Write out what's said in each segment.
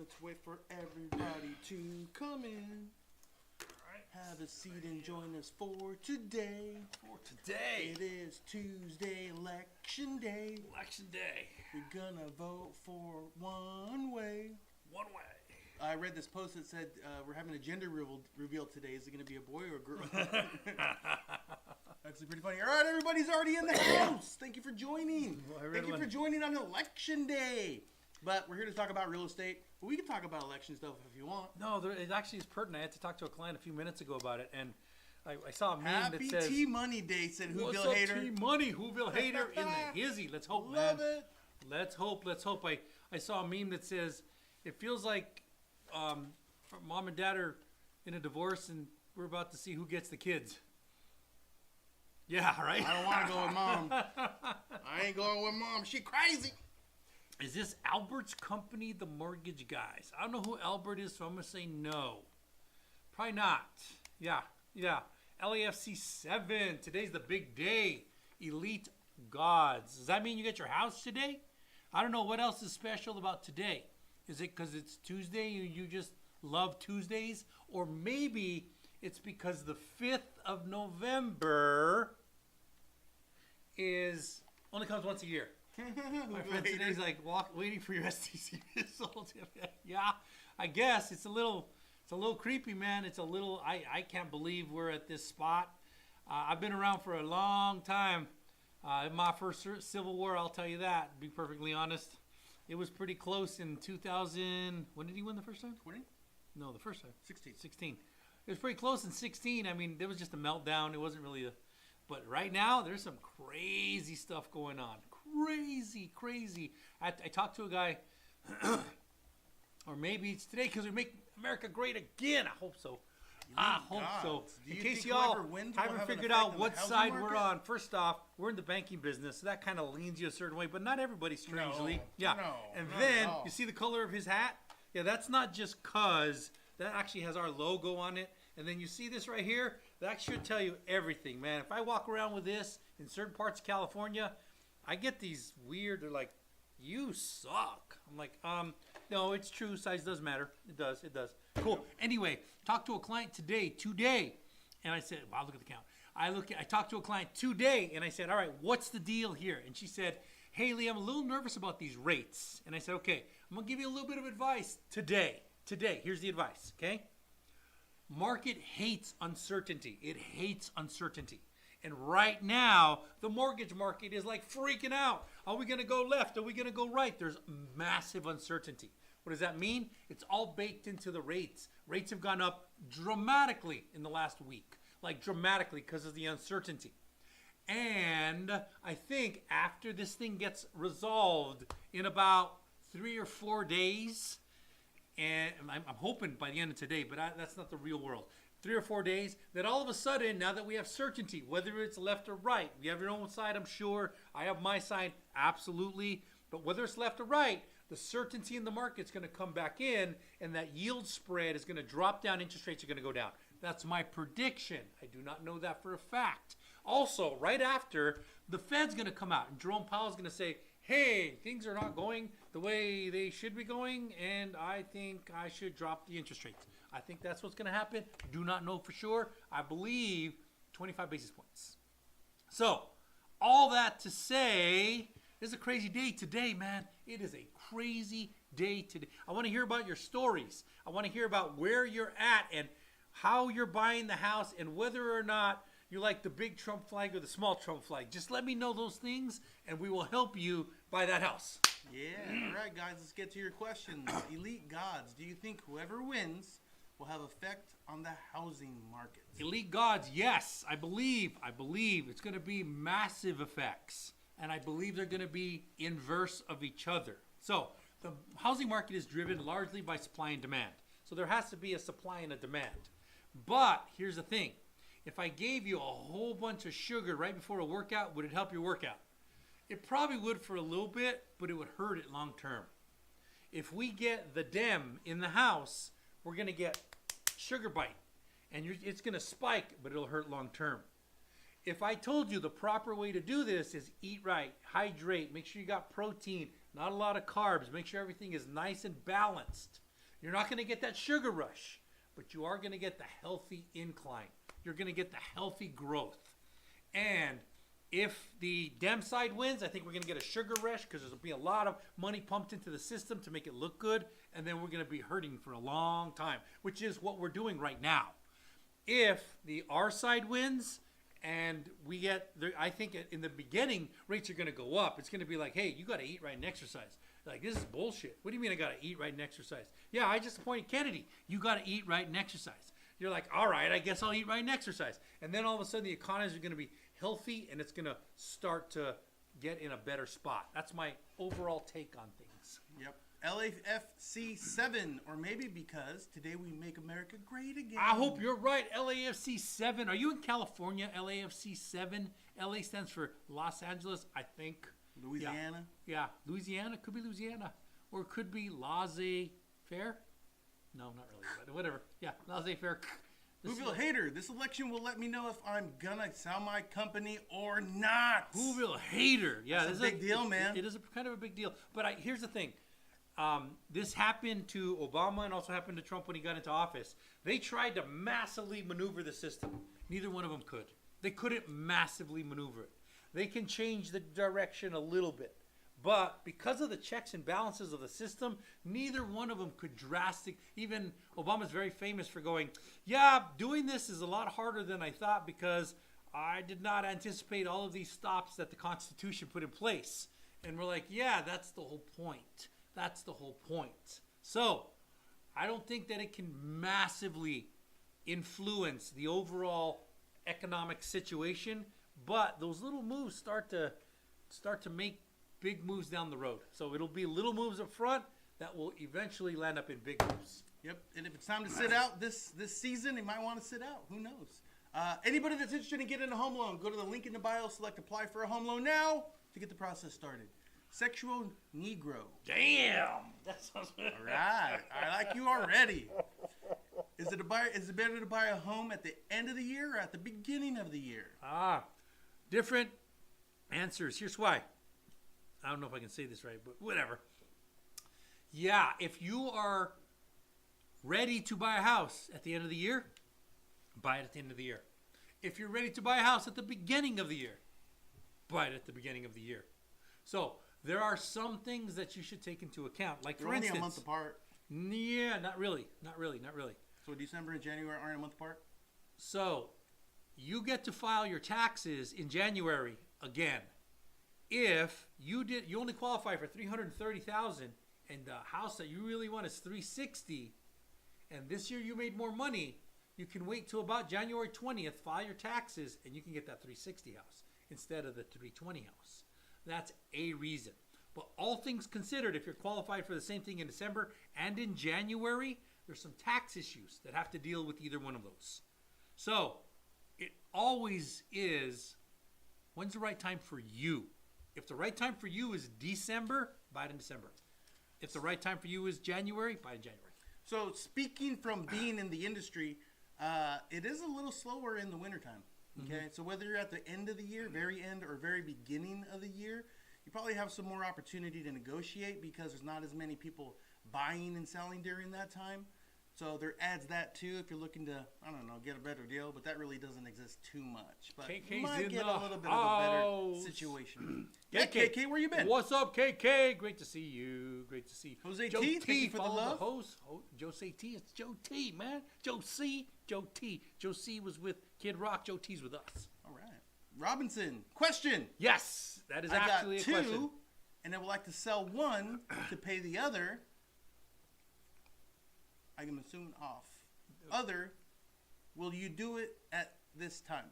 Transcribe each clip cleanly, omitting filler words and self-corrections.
Let's wait for everybody to come in. Have a seat and join us for today. It is Tuesday, Election Day. Election Day. We're gonna vote for one way. One way. I read this post that said we're having a gender reveal today. Is it gonna be a boy or a girl? That's pretty funny. All right, everybody's already in the house. Thank you for joining. Thank you for joining on Election Day. But we're here to talk about real estate. But we can talk about election stuff if you want. No, it actually is pertinent. I had to talk to a client a few minutes ago about it, and I saw a meme Happy that says, T-Money Day, said Whoville "What's up, Hater. T-Money, Whoville Hater in the hizzy." Let's hope, Love man. it. Let's hope. I saw a meme that says, "It feels like mom and dad are in a divorce, and we're about to see who gets the kids." Yeah, right? I don't want to go with mom. I ain't going with mom. She crazy. Is this Albert's company, the mortgage guys? I don't know who Albert is, so I'm going to say no. Probably not. Yeah. LAFC 7. Today's the big day. Elite Gods. Does that mean you get your house today? I don't know. What else is special about today? Is it because it's Tuesday, you just love Tuesdays? Or maybe it's because the 5th of November only comes once a year. My friend today's like waiting for your STC result. Yeah, I guess it's a little creepy, man. It's a little. I can't believe we're at this spot. I've been around for a long time. In my first Civil War, I'll tell you that. To be perfectly honest, it was pretty close in 2000. When did he win the first time? 20? No, the first time. 16. It was pretty close in 16. I mean, there was just a meltdown. It wasn't really a. But right now, there's some crazy stuff going on. Crazy. I talked to a guy, or maybe it's today because we make America great again. I hope so. In case y'all haven't figured out what side we're on, first off, we're in the banking business, so that kind of leans you a certain way, but not everybody, strangely. You see the color of his hat? Yeah, that's not just because that actually has our logo on it. And then you see this right here? That should tell you everything, man. If I walk around with this in certain parts of California, I get these weird, they're like, "You suck." I'm like, no, it's true. Size does matter. It does. Cool. Anyway, talked to a client today, and I said, wow, look at the count. I talked to a client today, and I said, all right, what's the deal here? And she said, hey, Lee, I'm a little nervous about these rates. And I said, okay, I'm going to give you a little bit of advice today. Here's the advice, okay? Market hates uncertainty. It hates uncertainty. And right now, the mortgage market is like freaking out. Are we going to go left? Are we going to go right? There's massive uncertainty. What does that mean? It's all baked into the rates. Rates have gone up dramatically in the last week, like dramatically because of the uncertainty. And I think after this thing gets resolved in about 3 or 4 days, and I'm hoping by the end of today, but that's not the real world. 3 or 4 days, that all of a sudden, now that we have certainty, whether it's left or right, you have your own side, I'm sure. I have my side, absolutely. But whether it's left or right, the certainty in the market's going to come back in, and that yield spread is going to drop down. Interest rates are going to go down. That's my prediction. I do not know that for a fact. Also, right after, the Fed's going to come out, and Jerome Powell's going to say, hey, things are not going the way they should be going, and I think I should drop the interest rates. I think that's what's going to happen. Do not know for sure. I believe 25 basis points. So, all that to say, it's a crazy day today, man. It is a crazy day today. I want to hear about your stories. I want to hear about where you're at and how you're buying the house and whether or not you like the big Trump flag or the small Trump flag. Just let me know those things, and we will help you buy that house. Yeah. All right, guys, let's get to your questions. Elite Gods, do you think whoever wins will have effect on the housing market? Elite Gods, yes. I believe it's going to be massive effects, and I believe they're going to be inverse of each other. So the housing market is driven largely by supply and demand. So there has to be a supply and a demand. But here's the thing. If I gave you a whole bunch of sugar right before a workout, would it help your workout? It probably would for a little bit, but it would hurt it long term. If we get the Dem in the house, we're going to get sugar bite. And it's going to spike, but it'll hurt long term. If I told you the proper way to do this is eat right, hydrate, make sure you got protein, not a lot of carbs, make sure everything is nice and balanced. You're not going to get that sugar rush, but you are going to get the healthy incline. You're going to get the healthy growth. And if the Dem side wins, I think we're going to get a sugar rush because there's going to be a lot of money pumped into the system to make it look good. And then we're going to be hurting for a long time, which is what we're doing right now. If the R side wins and we get, I think in the beginning, rates are going to go up. It's going to be like, hey, you got to eat right and exercise. Like, this is bullshit. What do you mean I got to eat right and exercise? Yeah, I just appointed Kennedy. You got to eat right and exercise. You're like, all right, I guess I'll eat right and exercise. And then all of a sudden the economies are going to be healthy and it's going to start to get in a better spot. That's my overall take on things. Yep. LAFC 7, or maybe because today we make America great again. I hope you're right. LAFC 7. Are you in California? LAFC 7. LA stands for Los Angeles, I think. Louisiana? Yeah. Louisiana. Could be Louisiana. Or it could be laissez-faire. No, not really. But whatever. Yeah, laissez-faire. Whoville Hater, this election will let me know if I'm gonna sell my company or not. Whoville Hater. Yeah, that's a big deal, man. It is kind of a big deal. But here's the thing. This happened to Obama and also happened to Trump when he got into office. They tried to massively maneuver the system. Neither one of them could. They couldn't massively maneuver it. They can change the direction a little bit. But because of the checks and balances of the system, neither one of them could even Obama's very famous for going, yeah, doing this is a lot harder than I thought because I did not anticipate all of these stops that the Constitution put in place. And we're like, yeah, that's the whole point. That's the whole point. So I don't think that it can massively influence the overall economic situation, but those little moves start to make big moves down the road. So it'll be little moves up front that will eventually land up in big moves. Yep. And if it's time to sit out this season, you might want to sit out. Who knows? Anybody that's interested in getting a home loan, go to the link in the bio, select apply for a home loan now to get the process started. Sexual Negro. Damn. That sounds good. All right. I like you already. Is it better to buy a home at the end of the year or at the beginning of the year? Different answers. Here's why. I don't know if I can say this right, but whatever. Yeah, if you are ready to buy a house at the end of the year, buy it at the end of the year. If you're ready to buy a house at the beginning of the year, buy it at the beginning of the year. So there are some things that you should take into account. Like, for instance, only a month apart. Yeah, not really. So December and January aren't a month apart? So you get to file your taxes in January again. If you only qualify for $330,000 and the house that you really want is $360,000, and this year you made more money, you can wait till about January 20th, file your taxes, and you can get that $360,000 house instead of the $320,000 house. That's a reason. But all things considered, if you're qualified for the same thing in December and in January, there's some tax issues that have to deal with either one of those. So it always is, when's the right time for you? If the right time for you is December, buy it in December. If the right time for you is January, buy it in January. So speaking from being in the industry, it is a little slower in the wintertime. Okay, so whether you're at the end of the year, very end, or very beginning of the year, you probably have some more opportunity to negotiate because there's not as many people buying and selling during that time. So there adds that too if you're looking to, I don't know, get a better deal, but that really doesn't exist too much. But KK's you might in get the a little bit of a better situation. Yeah, KK, where you been? What's up, KK? Great to see you. Great to see you. Jose Joe T, thank you for the follow love. host. Jose T, it's Joe T, man. Joe C. Joe C was with Kid Rock. Joe T's with us. All right. Robinson, question. Yes, that is I actually got a question. two, and I would like to sell one to pay the other. I'm assuming off. Other, will you do it at this time?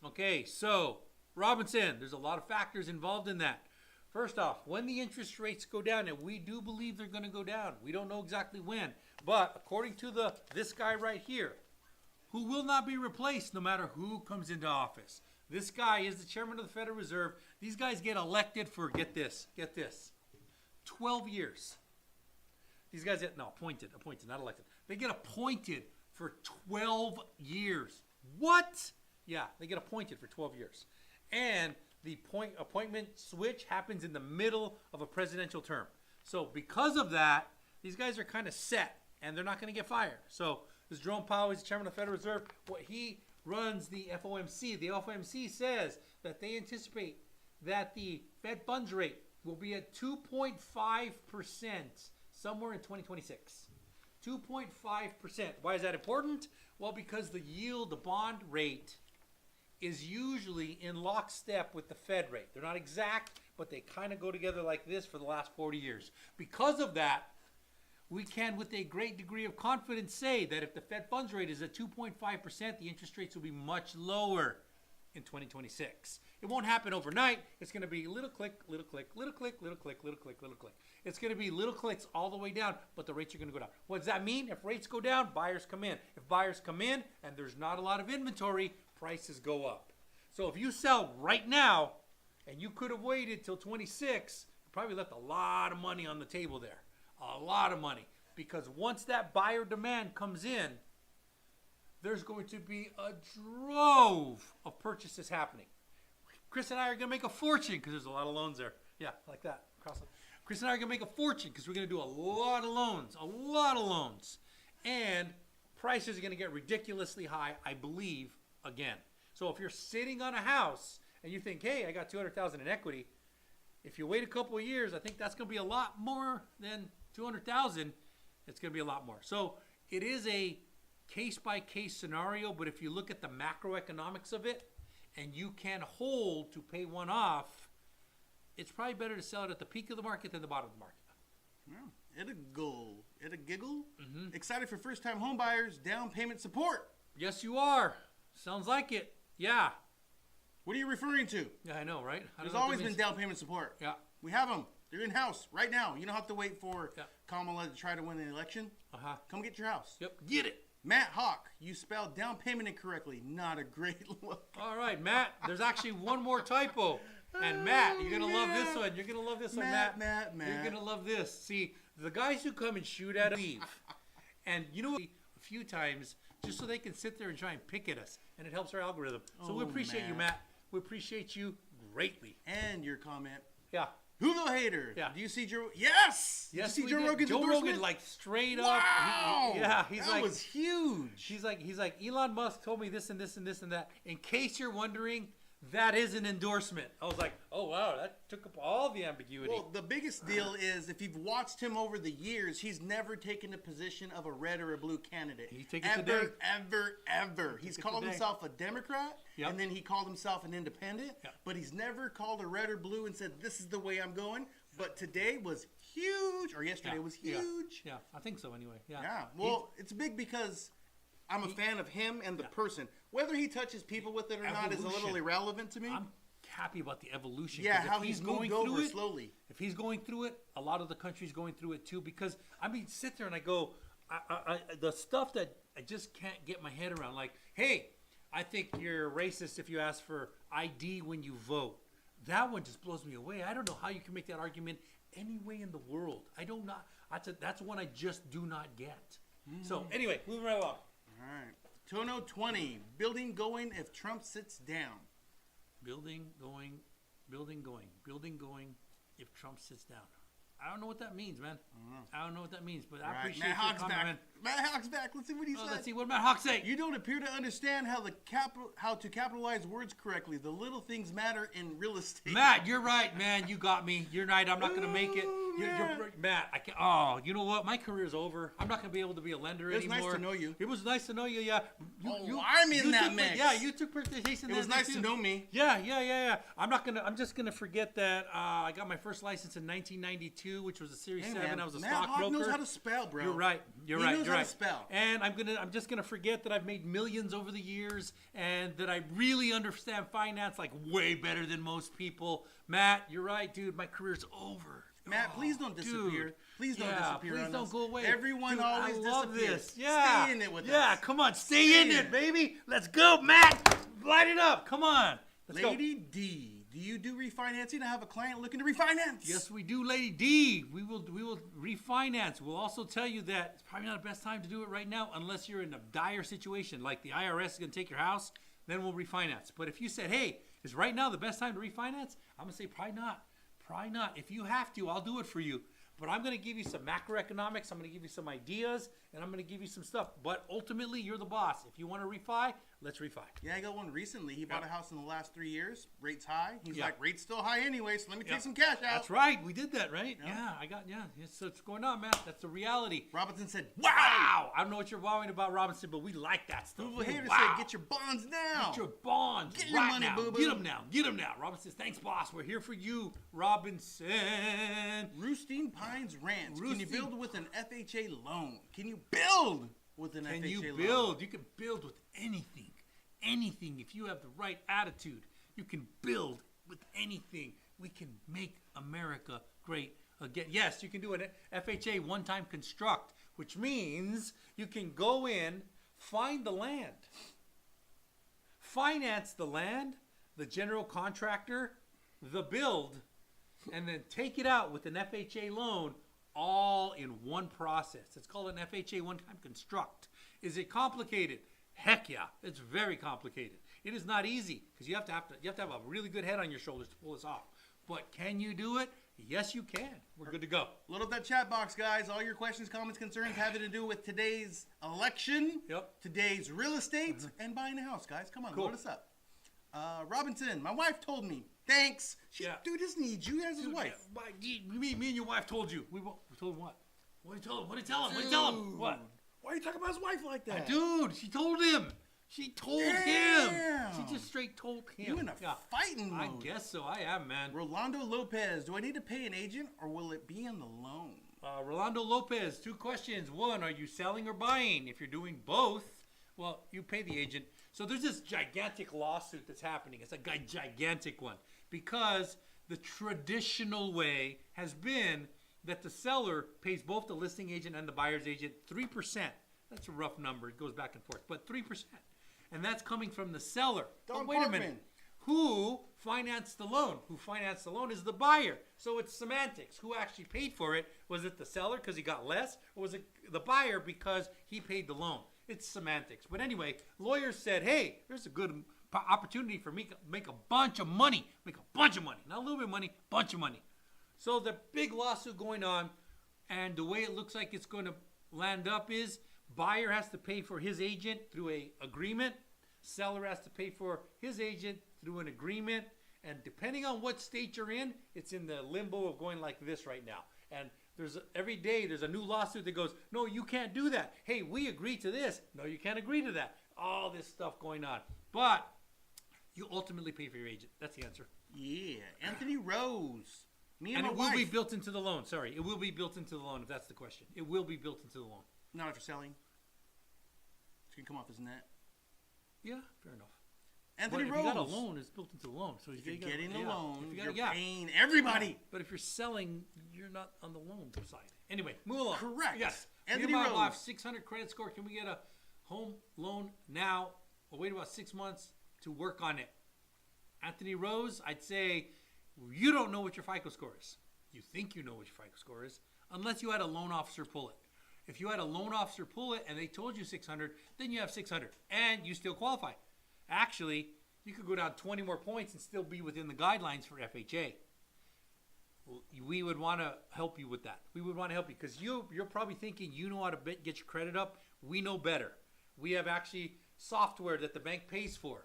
Okay, so Robinson, there's a lot of factors involved in that. First off, when the interest rates go down, and we do believe they're going to go down. We don't know exactly when, but according to this guy right here, who will not be replaced no matter who comes into office. This guy is the chairman of the Federal Reserve. These guys get elected for, get this, 12 years. These guys get, appointed, not elected. They get appointed for 12 years. What? Yeah, they get appointed for 12 years. And the appointment switch happens in the middle of a presidential term. So because of that, These guys are kind of set, and they're not going to get fired. So this Jerome Powell, he's the chairman of the Federal Reserve. What he runs the FOMC. The FOMC says that they anticipate that the Fed funds rate will be at 2.5% somewhere in 2026. 2.5%. Why is that important? Well, because the yield, the bond rate, is usually in lockstep with the Fed rate. They're not exact, but they kind of go together like this for the last 40 years. Because of that, we can, with a great degree of confidence, say that if the Fed funds rate is at 2.5%, the interest rates will be much lower in 2026. It won't happen overnight. It's going to be little click, little click, little click, little click, little click, little click. It's going to be little clicks all the way down, but the rates are going to go down. What does that mean? If rates go down, buyers come in. If buyers come in and there's not a lot of inventory, prices go up. So if you sell right now and you could have waited till 26, you probably left a lot of money on the table there. A lot of money. Because once that buyer demand comes in, there's going to be a drove of purchases happening. Chris and I are going to make a fortune because there's a lot of loans there. Yeah, like that. Chris and I are going to make a fortune because we're going to do a lot of loans. A lot of loans. And prices are going to get ridiculously high, I believe, again. So if you're sitting on a house and you think, hey, I got $200,000 in equity, if you wait a couple of years, I think that's going to be a lot more than $200,000. It's going to be a lot more. So it is a case-by-case scenario, but if you look at the macroeconomics of it and you can hold to pay one off, it's probably better to sell it at the peak of the market than the bottom of the market. Yeah, it'll giggle. Mm-hmm. Excited for first-time home buyers, down payment support. Yes, you are. Sounds like it. Yeah. What are you referring to? Yeah, I know, right? There's always been down payment support. Yeah. We have them. They're in-house right now. You don't have to wait for Kamala to try to win an election. Uh-huh. Come get your house. Yep. Get it. Matt Hawk, you spelled down payment incorrectly. Not a great look. All right, Matt. There's actually one more typo. And Matt, you're going to love this one. You're going to love this one, Matt. Matt. You're going to love this. See, the guys who come and shoot at us leave. And you know what? A few times just so they can sit there and try and pick at us. And it helps our algorithm. So we appreciate you, Matt. We appreciate you greatly. And your comment. Yeah. Who the hater? Yeah. Do you see Joe? Yes. Yes. Did you see Joe Rogan's endorsement? Rogan, like straight up. Wow. He's that like, was huge. He's like Elon Musk told me this and this and this and that. In case you're wondering, that is an endorsement. I was like, oh wow, that took up all the ambiguity. Well, the biggest deal is if you've watched him over the years, he's never taken the position of a red or a blue candidate. He take it today. Ever. He's called himself a Democrat, and then he called himself an independent, but he's never called a red or blue and said, this is the way I'm going. But today was huge, or yesterday was huge. Yeah, I think so anyway. Yeah. Well, it's big because I'm a fan of him and the person. Whether he touches people with it or not is a little irrelevant to me. I'm happy about the evolution. Yeah, how he's moved over slowly. If he's going through it, a lot of the country's going through it too. Because, I mean, sit there and I go, the stuff that I just can't get my head around. Like, hey, I think you're racist if you ask for ID when you vote. That one just blows me away. I don't know how you can make that argument any way in the world. I don't know. That's one I just do not get. So, anyway, moving right along. All right. Tono 20. Building going if Trump sits down. Building going if Trump sits down. I don't know what that means, man. I don't know what that means, but I appreciate Matt Hawk's comment, back. man. Matt Hawk's back. Let's see what he said. Let's see what Matt Hawk say. You don't appear to understand how to capitalize words correctly. The little things matter in real estate. Matt, you're right, man. You got me. You're right. I'm not going to make it. Matt, I can't. Oh, you know what? My career's over. I'm not going to be able to be a lender anymore. It was nice to know you. It was nice to know you, yeah. I'm in that mix. Yeah, you took participation in that. It was nice to know me. Yeah. I'm just going to forget that I got my first license in 1992, which was a Series 7. I was a stockbroker. Matt Hawk knows how to spell, bro. You're right. He knows how to spell. And I'm just gonna forget that I've made millions over the years and that I really understand finance like way better than most people. Matt, you're right, dude. My career's over. Matt, please don't disappear. Dude. Please don't disappear. Please don't go away. Everyone dude, always disappears. This. Yeah. Stay in it with us. Yeah, come on. Stay in it, baby. Let's go, Matt. Light it up. Come on. Let's Lady go. D. Do you do refinancing? I have a client looking to refinance. Yes, we do, Lady D. We will refinance. We'll also tell you that it's probably not the best time to do it right now unless you're in a dire situation, like the IRS is going to take your house, then we'll refinance. But if you said, hey, is right now the best time to refinance? I'm going to say probably not. Probably not. If you have to, I'll do it for you. But I'm going to give you some macroeconomics. I'm going to give you some ideas, and I'm going to give you some stuff. But ultimately, you're the boss. If you want to refi, let's refi. Yeah, I got one recently. He bought a house in the last 3 years. Rates high. He's Yeah. like, rates still high anyway, so let me take some cash out. That's right. We did that, right? Yeah. So it's going on, man. That's the reality. Robinson said, Wow. I don't know what you're wowing about, Robinson, but we like that stuff. Google Hater Wow. said, get your bonds now. Get your bonds. Get your money, now. boo-boo. Get them now. Get them now. Robinson says, thanks, boss. We're here for you, Robinson. Roosting Pines Ranch. Can you Roosting- build with an FHA loan? Can you build with an Can FHA you loan? build? You can build with anything. Anything. If you have the right attitude, you can build with anything. We can make America great again. Yes, you can do an FHA one-time construct, which means you can go in, find the land, finance the land, the general contractor, the build, and then take it out with an FHA loan all in one process. It's called an FHA one-time construct. Is it complicated? Heck yeah, it's very complicated. It is not easy because you have to have a really good head on your shoulders to pull this off. But can you do it? Yes, you can. We're good to go. Load up that chat box, guys. All your questions, comments, concerns having to do with today's election, today's real estate, and buying a house, guys. Come on, Cool. load us up. Robinson, my wife told me. Thanks. Dude just needs you as his wife. Me and your wife told you. We told him what? What did you tell him? What did you tell him? What did you tell him? What? Why are you talking about his wife like that? Dude, she told him. She told him. She just straight told him. You in a fighting mode. I guess so. I am, man. Rolando Lopez, do I need to pay an agent or will it be in the loan? Rolando Lopez, 2 questions. 1, are you selling or buying? If you're doing both, well, you pay the agent. So there's this gigantic lawsuit that's happening. It's a gigantic one because the traditional way has been that the seller pays both the listing agent and the buyer's agent 3%. That's a rough number. It goes back and forth, but 3%. And that's coming from the seller. But wait a minute. Who financed the loan? Who financed the loan is the buyer. So it's semantics. Who actually paid for it? Was it the seller because he got less? Or was it the buyer because he paid the loan? It's semantics. But anyway, lawyers said, hey, there's a good opportunity for me to make a bunch of money. Make a bunch of money. Not a little bit of money, bunch of money. So the big lawsuit going on, and the way it looks like it's going to land up is buyer has to pay for his agent through a agreement. Seller has to pay for his agent through an agreement. And depending on what state you're in, it's in the limbo of going like this right now. And every day there's a new lawsuit that goes, no, you can't do that. Hey, we agree to this. No, you can't agree to that. All this stuff going on. But you ultimately pay for your agent. That's the answer. Yeah. Anthony Rose. Me And my it will wife. be built into the loan. Sorry, it will be built into the loan if that's the question. It will be built into the loan. Not if you're selling. It's going to come off as net. Yeah, fair enough. Anthony But Rose. if you got a loan, it's built into the loan. So If you're getting a loan, If you're you got, paying everybody. But if you're selling, you're not on the loan side. Anyway, move along. Correct. Yes. Anthony Me and my Rose. wife, 600 credit score. Can we get a home loan now or wait about 6 months to work on it? Anthony Rose, I'd say you don't know what your FICO score is. You think you know what your FICO score is unless you had a loan officer pull it. If you had a loan officer pull it and they told you 600, then you have 600 and you still qualify. Actually, you could go down 20 more points and still be within the guidelines for FHA. We would want to help you with that. We would want to help you because you're probably thinking you know how to get your credit up. We know better. We have actually software that the bank pays for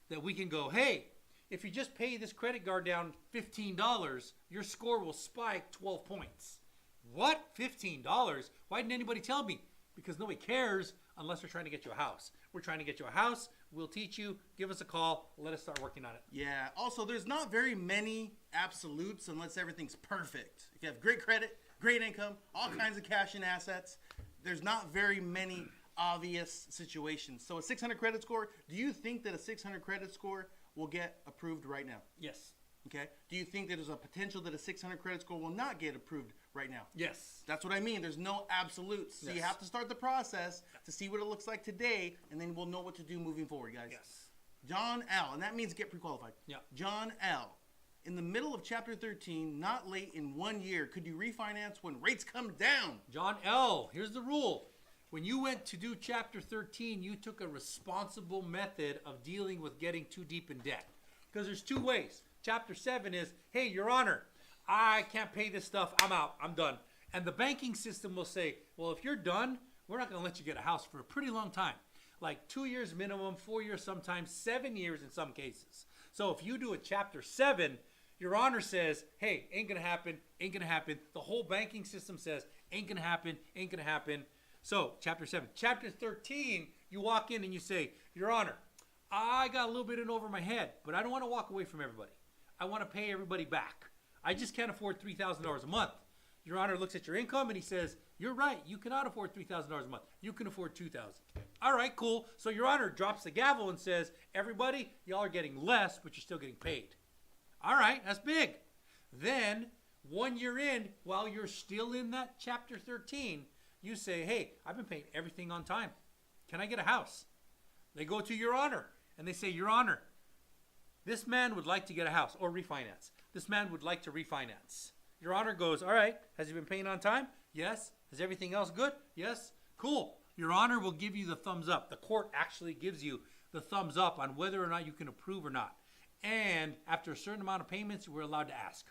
that we can go, hey, if you just pay this credit card down $15, your score will spike 12 points. What? $15? Why didn't anybody tell me? Because nobody cares unless they're trying to get you a house. We're trying to get you a house. We'll teach you. Give us a call. Let us start working on it. Yeah. Also, there's not very many absolutes unless everything's perfect. If you have great credit, great income, all kinds of cash and assets, there's not very many obvious situations. So a 600 credit score, do you think that a 600 credit score will get approved right now? Yes. Okay. Do you think that there's a potential that a 600 credit score will not get approved right now? Yes. That's what I mean. There's no absolutes. So you have to start the process to see what it looks like today, and then we'll know what to do moving forward, guys. Yes. John L., and that means get pre-qualified. Yeah. John L., in the middle of Chapter 13, not late in 1 year, could you refinance when rates come down? John L., here's the rule. When you went to do Chapter 13, you took a responsible method of dealing with getting too deep in debt. Because there's 2 ways. Chapter 7 is, hey, Your Honor, I can't pay this stuff. I'm out. I'm done. And the banking system will say, well, if you're done, we're not going to let you get a house for a pretty long time. Like 2 years minimum, 4 years sometimes, 7 years in some cases. So if you do a Chapter 7, Your Honor says, hey, ain't going to happen, ain't going to happen. The whole banking system says, ain't going to happen, ain't going to happen. So Chapter 7. Chapter 13, you walk in and you say, Your Honor, I got a little bit in over my head, but I don't want to walk away from everybody. I want to pay everybody back. I just can't afford $3,000 a month. Your Honor looks at your income and he says, you're right, you cannot afford $3,000 a month. You can afford $2,000. All right, cool. So Your Honor drops the gavel and says, everybody, y'all are getting less, but you're still getting paid. All right, that's big. Then 1 year in, while you're still in that Chapter 13, you say, hey, I've been paying everything on time. Can I get a house? They go to Your Honor and they say, Your Honor, this man would like to get a house or refinance. This man would like to refinance. Your Honor goes, all right, has he been paying on time? Yes. Is everything else good? Yes. Cool. Your Honor will give you the thumbs up. The court actually gives you the thumbs up on whether or not you can approve or not. And after a certain amount of payments, we're allowed to ask.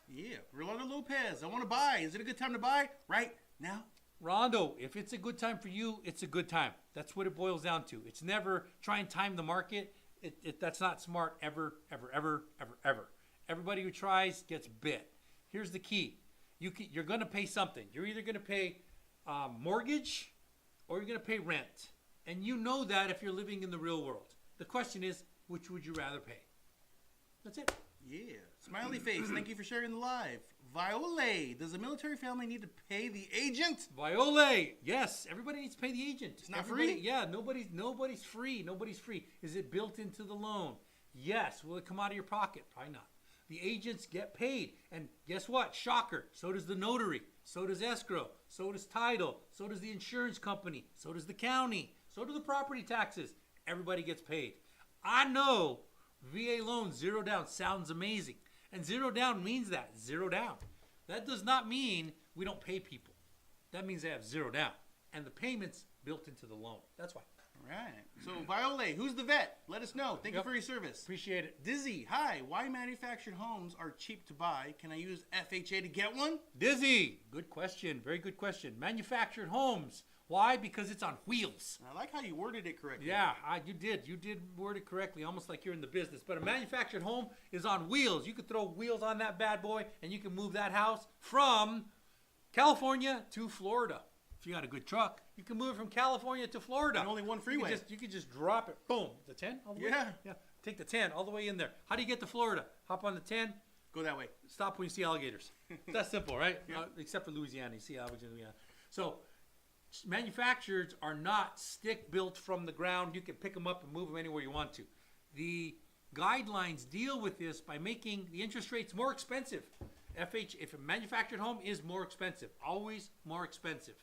Yeah. Rolando Lopez, I want to buy. Is it a good time to buy right now? Rondo, if it's a good time for you, it's a good time. That's what it boils down to. It's never try and time the market. That's not smart ever, ever, ever, ever, ever. Everybody who tries gets bit. Here's the key. You're going to pay something. You're either going to pay mortgage or you're going to pay rent. And you know that if you're living in the real world. The question is, which would you rather pay? That's it. Yeah. Smiley face, thank you for sharing the live. Viola, does a military family need to pay the agent? Viola, yes. Everybody needs to pay the agent. It's not free? Yeah, nobody's free. Nobody's free. Is it built into the loan? Yes. Will it come out of your pocket? Probably not. The agents get paid. And guess what? Shocker. So does the notary. So does escrow. So does title. So does the insurance company. So does the county. So do the property taxes. Everybody gets paid. I know VA loan 0 down sounds amazing. And 0 down means that. 0 down. That does not mean we don't pay people. That means they have 0 down. And the payment's built into the loan. That's why. Right. So, Viola, who's the vet? Let us know. Thank you for your service. Appreciate it. Dizzy, hi. Why manufactured homes are cheap to buy? Can I use FHA to get one? Dizzy, good question. Very good question. Manufactured homes. Why? Because it's on wheels. I like how you worded it correctly. Yeah, you did. You did word it correctly, almost like you're in the business. But a manufactured home is on wheels. You could throw wheels on that bad boy, and you can move that house from California to Florida. If you got a good truck, you can move it from California to Florida. And only one freeway. You could just drop it. Boom. The 10 all the way? Yeah. Take the 10 all the way in there. How do you get to Florida? Hop on the 10. Go that way. Stop when you see alligators. That's simple, right? Yeah. Except for Louisiana. You see alligators in Louisiana. So manufacturers are not stick built from the ground. You can pick them up and move them anywhere you want to. The guidelines deal with this by making the interest rates more expensive. If a manufactured home is more expensive, always more expensive.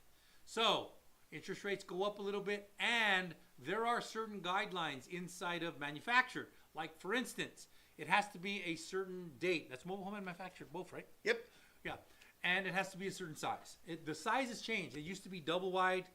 So interest rates go up a little bit, and there are certain guidelines inside of manufactured. Like, for instance, it has to be a certain date. That's mobile home and manufactured both, right? Yep. Yeah. And it has to be a certain size. The size has changed. It used to be double wide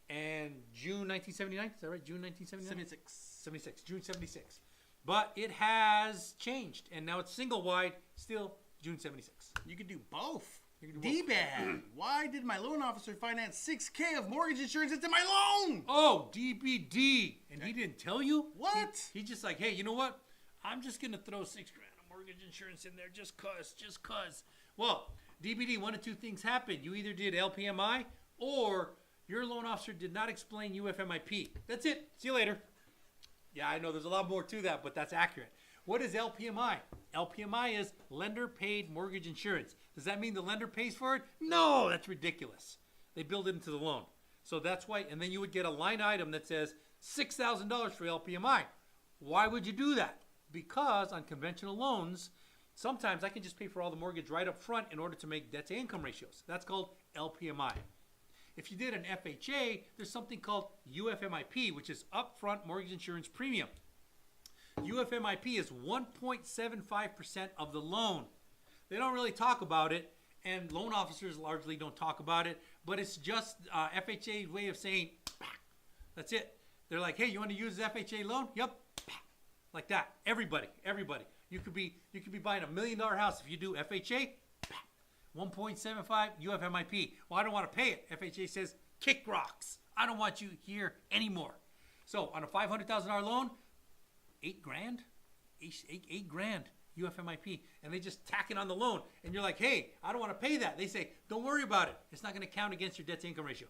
and June 1979. Is that right? June 1979? 76. June 76. But it has changed, and now it's single wide, still June 76. You could do both. D-Bad, why did my loan officer finance $6,000 of mortgage insurance into my loan? Oh, DBD. And he didn't tell you? What? He's just like, hey, you know what? I'm just going to throw $6,000 of mortgage insurance in there just cause. Well, DBD, one of two things happened. You either did LPMI or your loan officer did not explain UFMIP. That's it. See you later. Yeah, I know there's a lot more to that, but that's accurate. What is LPMI? LPMI is lender paid mortgage insurance. Does that mean the lender pays for it? No, that's ridiculous. They build it into the loan. So that's why, and then you would get a line item that says $6,000 for LPMI. Why would you do that? Because on conventional loans, sometimes I can just pay for all the mortgage right up front in order to make debt to income ratios. That's called LPMI. If you did an FHA, there's something called UFMIP, which is upfront mortgage insurance premium. UFMIP is 1.75% of the loan. They don't really talk about it, and loan officers largely don't talk about it, but it's just FHA's way of saying, that's it. They're like, hey, you want to use this FHA loan? Yep. Like that. Everybody. You could be buying $1 million house. If you do FHA, 1.75, UFMIP. Well, I don't want to pay it. FHA says, kick rocks. I don't want you here anymore. So on a $500,000 loan, $8 grand, eight grand UFMIP, and they just tack it on the loan. And you're like, hey, I don't want to pay that. They say, don't worry about it. It's not going to count against your debt to income ratio.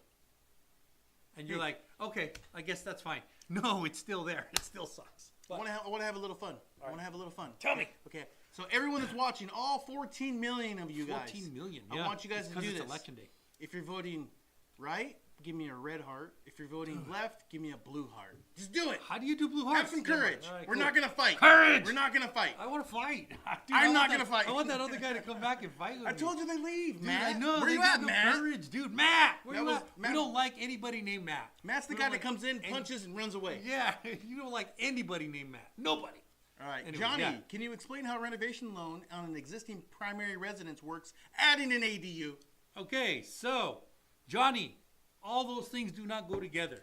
And you're like, okay, I guess that's fine. No, it's still there. It still sucks. But I want to have a little fun. I want to have a little fun. Tell me. Okay. So everyone that's watching, all 14 million of you guys. 14 million. Yeah. I want you guys to do this. Because it's election day. If you're voting right, give me a red heart. If you're voting left, give me a blue heart. Just do it. How do you do blue hearts? Have some courage. Right, We're not going to fight. Courage. We're not going to fight. I want to fight. Dude, I'm not going to fight. I want that other guy to come back and fight with me. I told you they leave, Dude, Matt. I know. Where you at, Matt? Courage, dude. Matt. Where you at? Matt. We don't like anybody named Matt. Matt's the guy that comes in, punches, and runs away. Yeah. You don't like anybody named Matt. Nobody. All right. Anyway, Johnny, yeah. can you explain how a renovation loan on an existing primary residence works, adding an ADU? Okay, so, Johnny, all those things do not go together.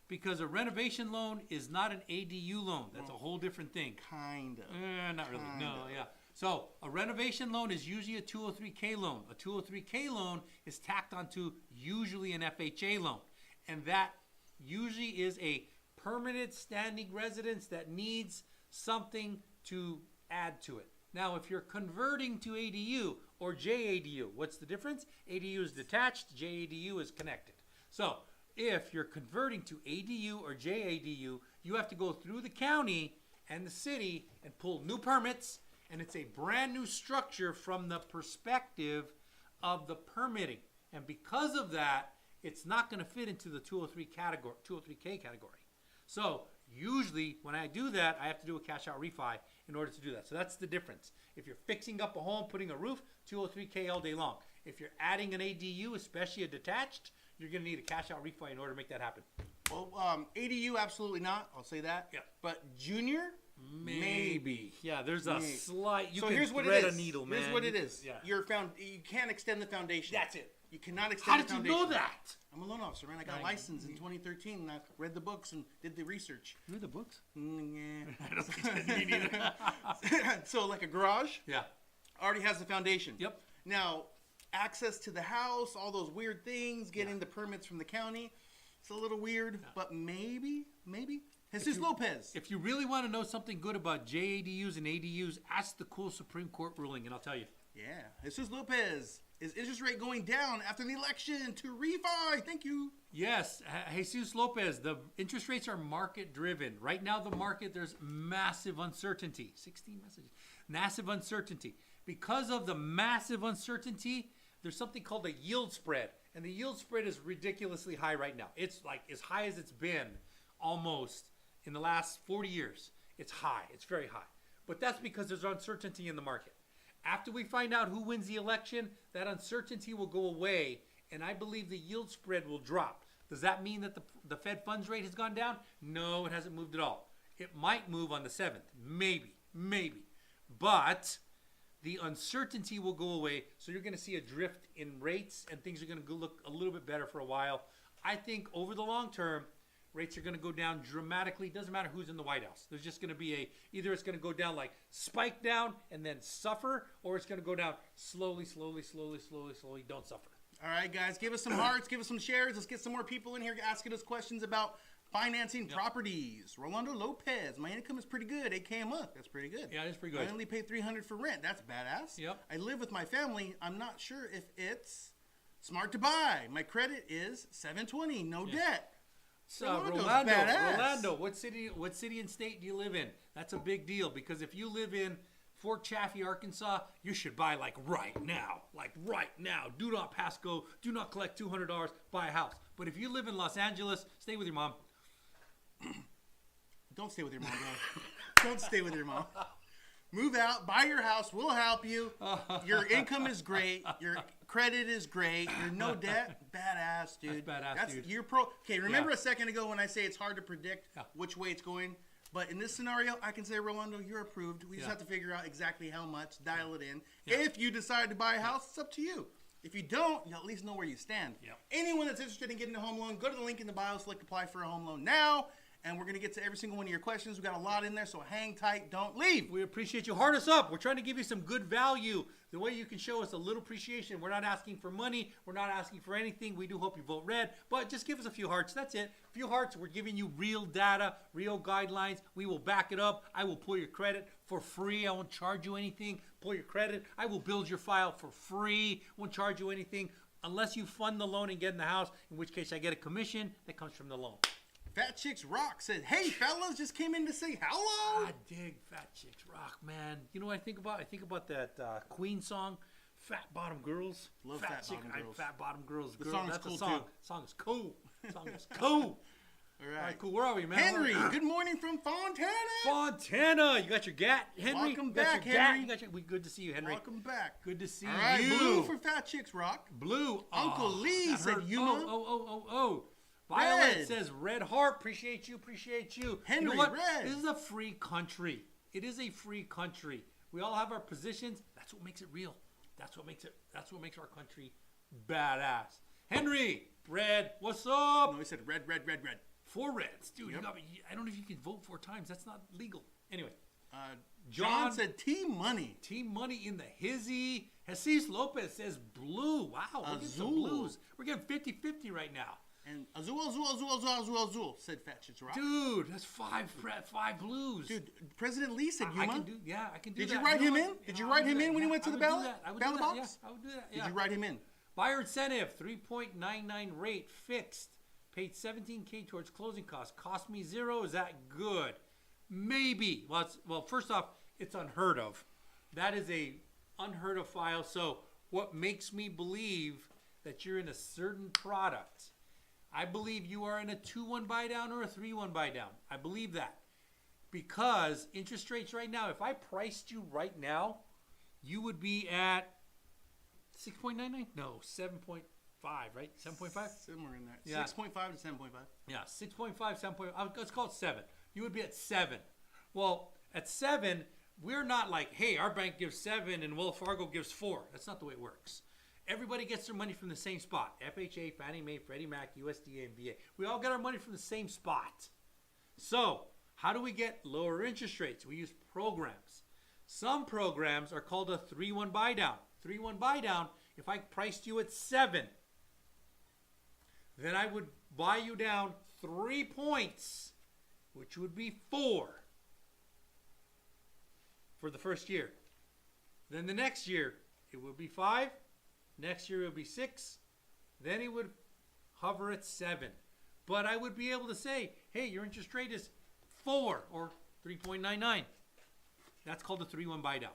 Because a renovation loan is not an ADU loan. That's a whole different thing. Kind of. Not really. Kind No, of. yeah. So a renovation loan is usually a 203K loan. A 203K loan is tacked onto usually an FHA loan. And that usually is a permanent standing residence that needs something to add to it. Now, if you're converting to ADU or JADU, what's the difference? ADU is detached, JADU is connected. So if you're converting to ADU or JADU, you have to go through the county and the city and pull new permits, and it's a brand new structure from the perspective of the permitting. And because of that, it's not going to fit into the 203 category, 203K category. So usually when I do that, I have to do a cash out refi in order to do that. So that's the difference. If you're fixing up a home, putting a roof, 203K all day long. If you're adding an ADU, especially a detached, you're going to need a cash out refi in order to make that happen. Well, ADU, absolutely not. I'll say that. Yeah. But junior? Maybe. Yeah, there's a slight. You So can here's what thread it is. a needle, man. Here's what it is. Yeah. You can't extend the foundation. That's it. You cannot How extend did the you foundation. know that? I'm a loan officer, man. I got licensed in 2013, and I read the books and did the research. You read the books? Yeah. So like a garage Yeah. already has the foundation. Yep. Now, access to the house, all those weird things, getting the permits from the county, it's a little weird, but maybe. Jesus Lopez. If you really want to know something good about JADUs and ADUs, ask the cool Supreme Court ruling, and I'll tell you. Yeah. Jesus Lopez. Is interest rate going down after the election to refi? Thank you. Yes, Jesus Lopez, the interest rates are market driven. Right now, the market, there's massive uncertainty. 16 messages. Massive uncertainty. Because of the massive uncertainty, there's something called a yield spread. And the yield spread is ridiculously high right now. It's like as high as it's been almost in the last 40 years. It's high. It's very high. But that's because there's uncertainty in the market. After we find out who wins the election, that uncertainty will go away, and I believe the yield spread will drop. Does that mean that the Fed funds rate has gone down? No, it hasn't moved at all. It might move on the 7th. Maybe. But the uncertainty will go away, so you're going to see a drift in rates, and things are going to look a little bit better for a while. I think over the long term, rates are going to go down dramatically. Doesn't matter who's in the White House. There's just going to be either it's going to go down like spike down and then suffer, or it's going to go down slowly, don't suffer. All right, guys, give us some hearts, give us some shares. Let's get some more people in here asking us questions about financing properties. Rolando Lopez, my income is pretty good. $8K a month. That's pretty good. Yeah, it's pretty good. I only pay $300 for rent. That's badass. Yep. I live with my family. I'm not sure if it's smart to buy. My credit is 720, no debt. So badass. Rolando, what city and state do you live in? That's a big deal, because if you live in Fort Chaffee, Arkansas, you should buy like right now. Do not pass go. Do not collect $200. Buy a house. But if you live in Los Angeles, stay with your mom. Don't stay with your mom, bro. Don't stay with your mom. Move out, buy your house. We'll help you. Your income is great. Your credit is great. You're no debt. Badass, dude. That's badass, dude. You're pro. Okay, remember a second ago when I say it's hard to predict which way it's going? But in this scenario, I can say, Rolando, you're approved. We just have to figure out exactly how much, dial it in. If you decide to buy a house, it's up to you. If you don't, you'll at least know where you stand. Anyone that's interested in getting a home loan, go to the link in the bio, select apply for a home loan now. and we're going to get to every single one of your questions. We got a lot in there, so hang tight. Don't leave. We appreciate you. Heart us up. We're trying to give you some good value. The way you can show us a little appreciation. We're not asking for money. We're not asking for anything. We do hope you vote red, but just give us a few hearts. That's it. A few hearts. We're giving you real data, real guidelines. We will back it up. I will pull your credit for free. I won't charge you anything. Pull your credit. I will build your file for free. Won't charge you anything unless you fund the loan and get in the house, in which case I get a commission that comes from the loan. Fat Chicks Rock said, hey, fellas, just came in to say hello. I dig Fat Chicks Rock, man. You know what I think about? I think about that Queen song, Fat Bottom Girls. Love Fat Bottom Girls. Fat Bottom Girls. The song is cool, too. Song is cool. Song is cool. All right, cool. Where are we, man? Henry, good morning from Fontana. Fontana. You got your gat, Henry? Welcome You got back, your gat? Henry. You got your, good to see you, Henry. Welcome back. Good to see All right, you. Blue for Fat Chicks Rock. Blue. Uncle Lee that said, hurt. Yuma. Oh. Violet Red. says, red heart. Appreciate you. Henry, you know what? red. This is a free country. It is a free country. We all have our positions. That's what makes it real. That's what makes our country badass. Henry, red. What's up? No, he said red. 4 reds. Dude, Yep. I don't know if you can vote 4 times. That's not legal. Anyway. John said Team Money. Team Money in the hizzy. Jesus Lopez says blue. Wow, we're getting some Azul. blues. We're getting 50-50 right now. And Azul, said Fat Chicks Rock. Dude, that's 5 blues. Dude, President Lee said Yuma. I can do that. Did you write him in? Did you write him in when he went to the ballot box? Yeah, I would do that. Did you write him in? Buyer incentive, 3.99 rate fixed. Paid $17K towards closing costs. Cost me 0. Is that good? Maybe. Well, first off, it's unheard of. That is a unheard of file. So what makes me believe that you're in a certain product? I believe you are in a 2-1 buy down or a 3-1 buy down. I believe that. Because interest rates right now, if I priced you right now, you would be at 6.99? No, 7.5, right? 7.5? Somewhere in there. Yeah. 6.5 to 7.5. Yeah, 6.5, 7.5. Let's call it 7. You would be at 7. Well, at 7, we're not like, hey, our bank gives 7 and Wells Fargo gives 4. That's not the way it works. Everybody gets their money from the same spot. FHA, Fannie Mae, Freddie Mac, USDA, and VA. We all get our money from the same spot. So, how do we get lower interest rates? We use programs. Some programs are called a 3-1 buy down. 3-1 buy down, if I priced you at 7, then I would buy you down 3 points, which would be 4 for the first year. Then the next year, it would be 5. Next year, it would be 6. Then it would hover at 7. But I would be able to say, hey, your interest rate is 4 or 3.99. That's called a 3-1 buy down.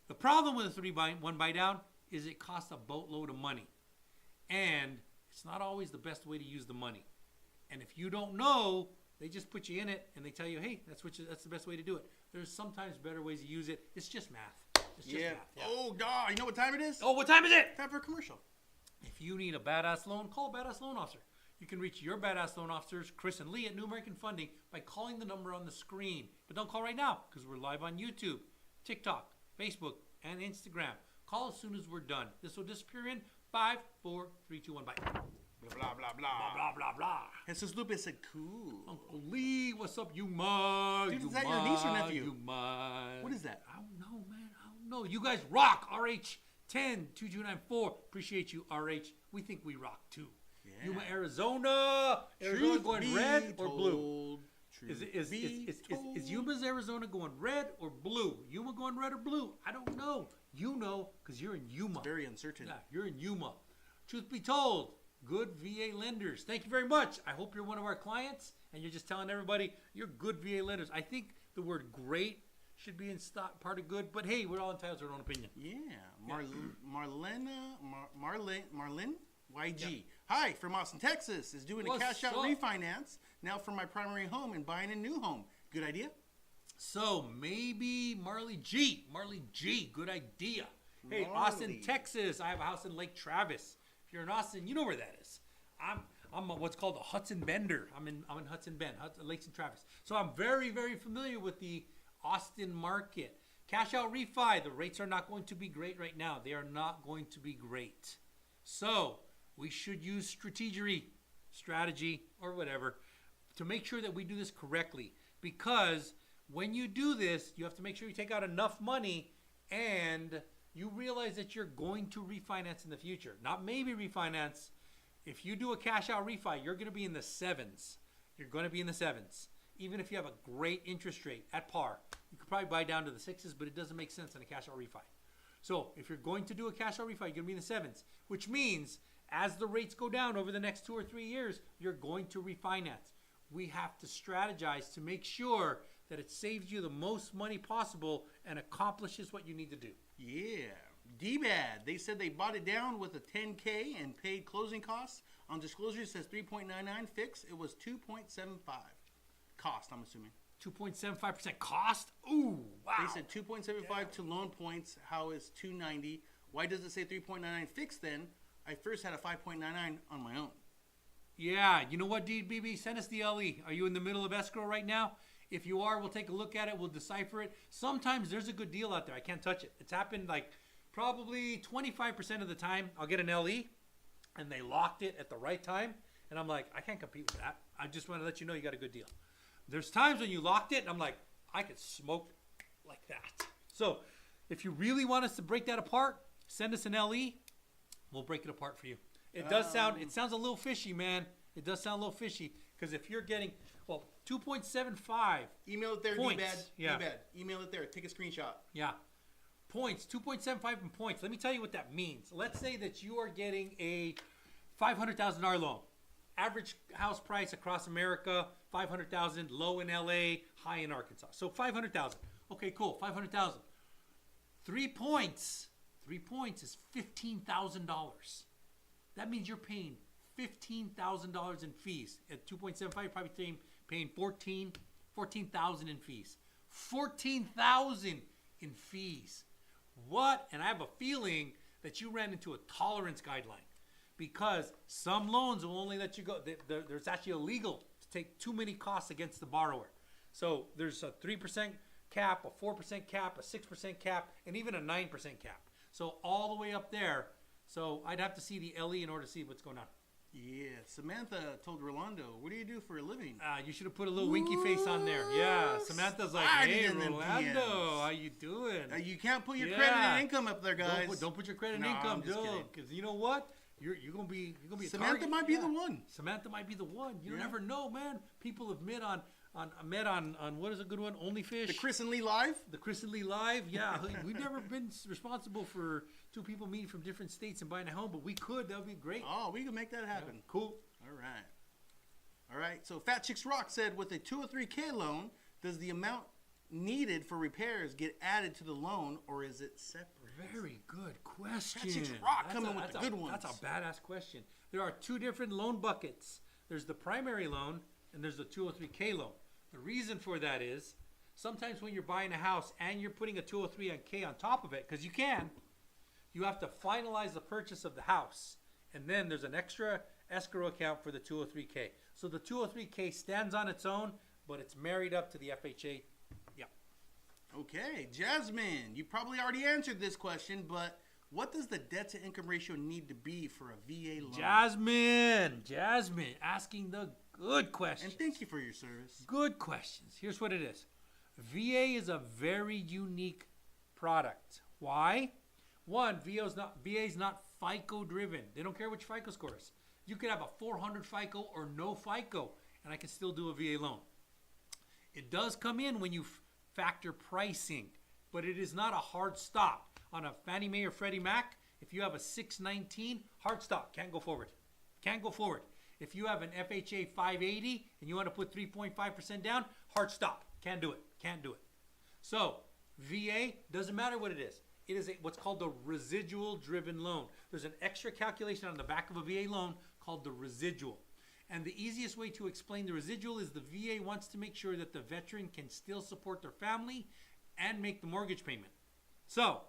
The problem with a 3-1 buy down is it costs a boatload of money. And it's not always the best way to use the money. And if you don't know, they just put you in it and they tell you, hey, that's the best way to do it. There's sometimes better ways to use it. It's just math. It's just math. Yeah. Oh, dog. You know what time it is? Oh, what time is it? Time for a commercial. If you need a badass loan, call a badass loan officer. You can reach your badass loan officers, Chris and Lee at New American Funding, by calling the number on the screen. But don't call right now because we're live on YouTube, TikTok, Facebook, and Instagram. Call as soon as we're done. This will disappear in 5, 4, 3, 2, 1, bye. Blah, blah, blah, blah. Blah, blah, blah. Jesus Lopez said, cool. Uncle Lee, what's up, you mug? Dude, is that your niece or nephew? You mug. What is that? I don't know, man. I don't know. You guys rock. RH102294. Appreciate you, RH. We think we rock too. Yeah. Yuma, Arizona. Arizona Truth going be red or blue? told, Is Yuma's Arizona going red or blue? Yuma going red or blue? I don't know. You know, because you're in Yuma. Very uncertain. Yeah, you're in Yuma. Truth be told, good VA lenders. Thank you very much. I hope you're one of our clients and you're just telling everybody you're good VA lenders. I think the word great should be in part of good, but hey, we're all entitled to our own opinion. Yeah. Marlene YG. Yeah. Hi, from Austin, Texas. Is doing a cash out refinance now for my primary home and buying a new home. Good idea? So maybe Marley G, good idea. Hey, Austin, Texas. I have a house in Lake Travis. If you're in Austin, you know where that is. I'm what's called a Hudson Bender. I'm in Hudson Bend, Lakes and Travis. So I'm very, very familiar with the Austin market. Cash out refi. The rates are not going to be great right now. They are not going to be great. So we should use strategy or whatever to make sure that we do this correctly, because when you do this, you have to make sure you take out enough money and you realize that you're going to refinance in the future. Not maybe refinance. If you do a cash out refi, you're going to be in the sevens. You're going to be in the sevens. Even if you have a great interest rate at par, you could probably buy down to the sixes, but it doesn't make sense in a cash out refi. So if you're going to do a cash out refi, you're going to be in the sevens, which means as the rates go down over the next 2 or 3 years, you're going to refinance. We have to strategize to make sure that it saves you the most money possible and accomplishes what you need to do. Yeah. D-Bad, they said they bought it down with a $10K and paid closing costs. On disclosure, it says 3.99 fixed. It was 2.75 cost, I'm assuming. 2.75% cost? Ooh, wow. They said 2.75 to loan points. How is 290? Why does it say 3.99 fixed then? I first had a 5.99 on my own. Yeah, you know what, DBB? Send us the LE. Are you in the middle of escrow right now? If you are, we'll take a look at it. We'll decipher it. Sometimes there's a good deal out there. I can't touch it. It's happened like probably 25% of the time. I'll get an LE, and they locked it at the right time. And I'm like, I can't compete with that. I just want to let you know you got a good deal. There's times when you locked it, and I'm like, I could smoke like that. So if you really want us to break that apart, send us an LE. We'll break it apart for you. It does sound, it sounds a little fishy, man. It does sound a little fishy because if you're getting, well, 2.75. Email it there, points. D-Bad. Yeah. D-Bad. Email it there. Take a screenshot. Yeah. Points, 2.75 in points. Let me tell you what that means. Let's say that you are getting a $500,000 loan. Average house price across America, $500,000, low in LA, high in Arkansas. So $500,000. Okay, cool, $500,000. 3 points. 3 points is $15,000. That means you're paying $15,000 in fees. At 2.75, you're probably paying $14,000 in fees. $14,000 in fees. What? And I have a feeling that you ran into a tolerance guideline because some loans will only let you go. There's actually illegal to take too many costs against the borrower. So there's a 3% cap, a 4% cap, a 6% cap, and even a 9% cap. So all the way up there. So I'd have to see the LE in order to see what's going on. Yeah, Samantha told Rolando, what do you do for a living? You should have put a little winky face on there. Yeah, Samantha's like, hey, Rolando, how you doing? You can't put your credit and income up there, guys. Don't put your credit and income, because you know what? You're gonna be a Samantha target. might be the one. Samantha might be the one. You never know, man. People have met on what is a good one? Onlyfish. The Chris and Lee Live? The Chris and Lee Live, yeah. We've never been responsible for two people meeting from different states and buying a home, but we could. That would be great. Oh, we could make that happen. Yeah, cool. All right. So Fat Chicks Rock said, with a 203K loan, does the amount needed for repairs get added to the loan, or is it separate? Very good question. Fat Chicks Rock coming with the good ones. That's a badass question. There are two different loan buckets. There's the primary loan, and there's the 203K loan. The reason for that is sometimes when you're buying a house and you're putting a 203K on top of it, because you have to finalize the purchase of the house. And then there's an extra escrow account for the 203K. So the 203K stands on its own, but it's married up to the FHA. Yeah. Okay, Jasmine, you probably already answered this question, but what does the debt to income ratio need to be for a VA loan? Jasmine, asking the good questions. And thank you for your service. Good questions. Here's what it is. VA is a very unique product. Why? One, VA is not FICO driven. They don't care which FICO score is. You could have a 400 FICO or no FICO, and I can still do a VA loan. It does come in when you factor pricing, but it is not a hard stop. On a Fannie Mae or Freddie Mac, if you have a 619, hard stop. Can't go forward. Can't go forward. If you have an FHA 580 and you want to put 3.5% down, hard stop. Can't do it. Can't do it. So VA, doesn't matter what it is. It is what's called the residual driven loan. There's an extra calculation on the back of a VA loan called the residual. And the easiest way to explain the residual is the VA wants to make sure that the veteran can still support their family and make the mortgage payment. So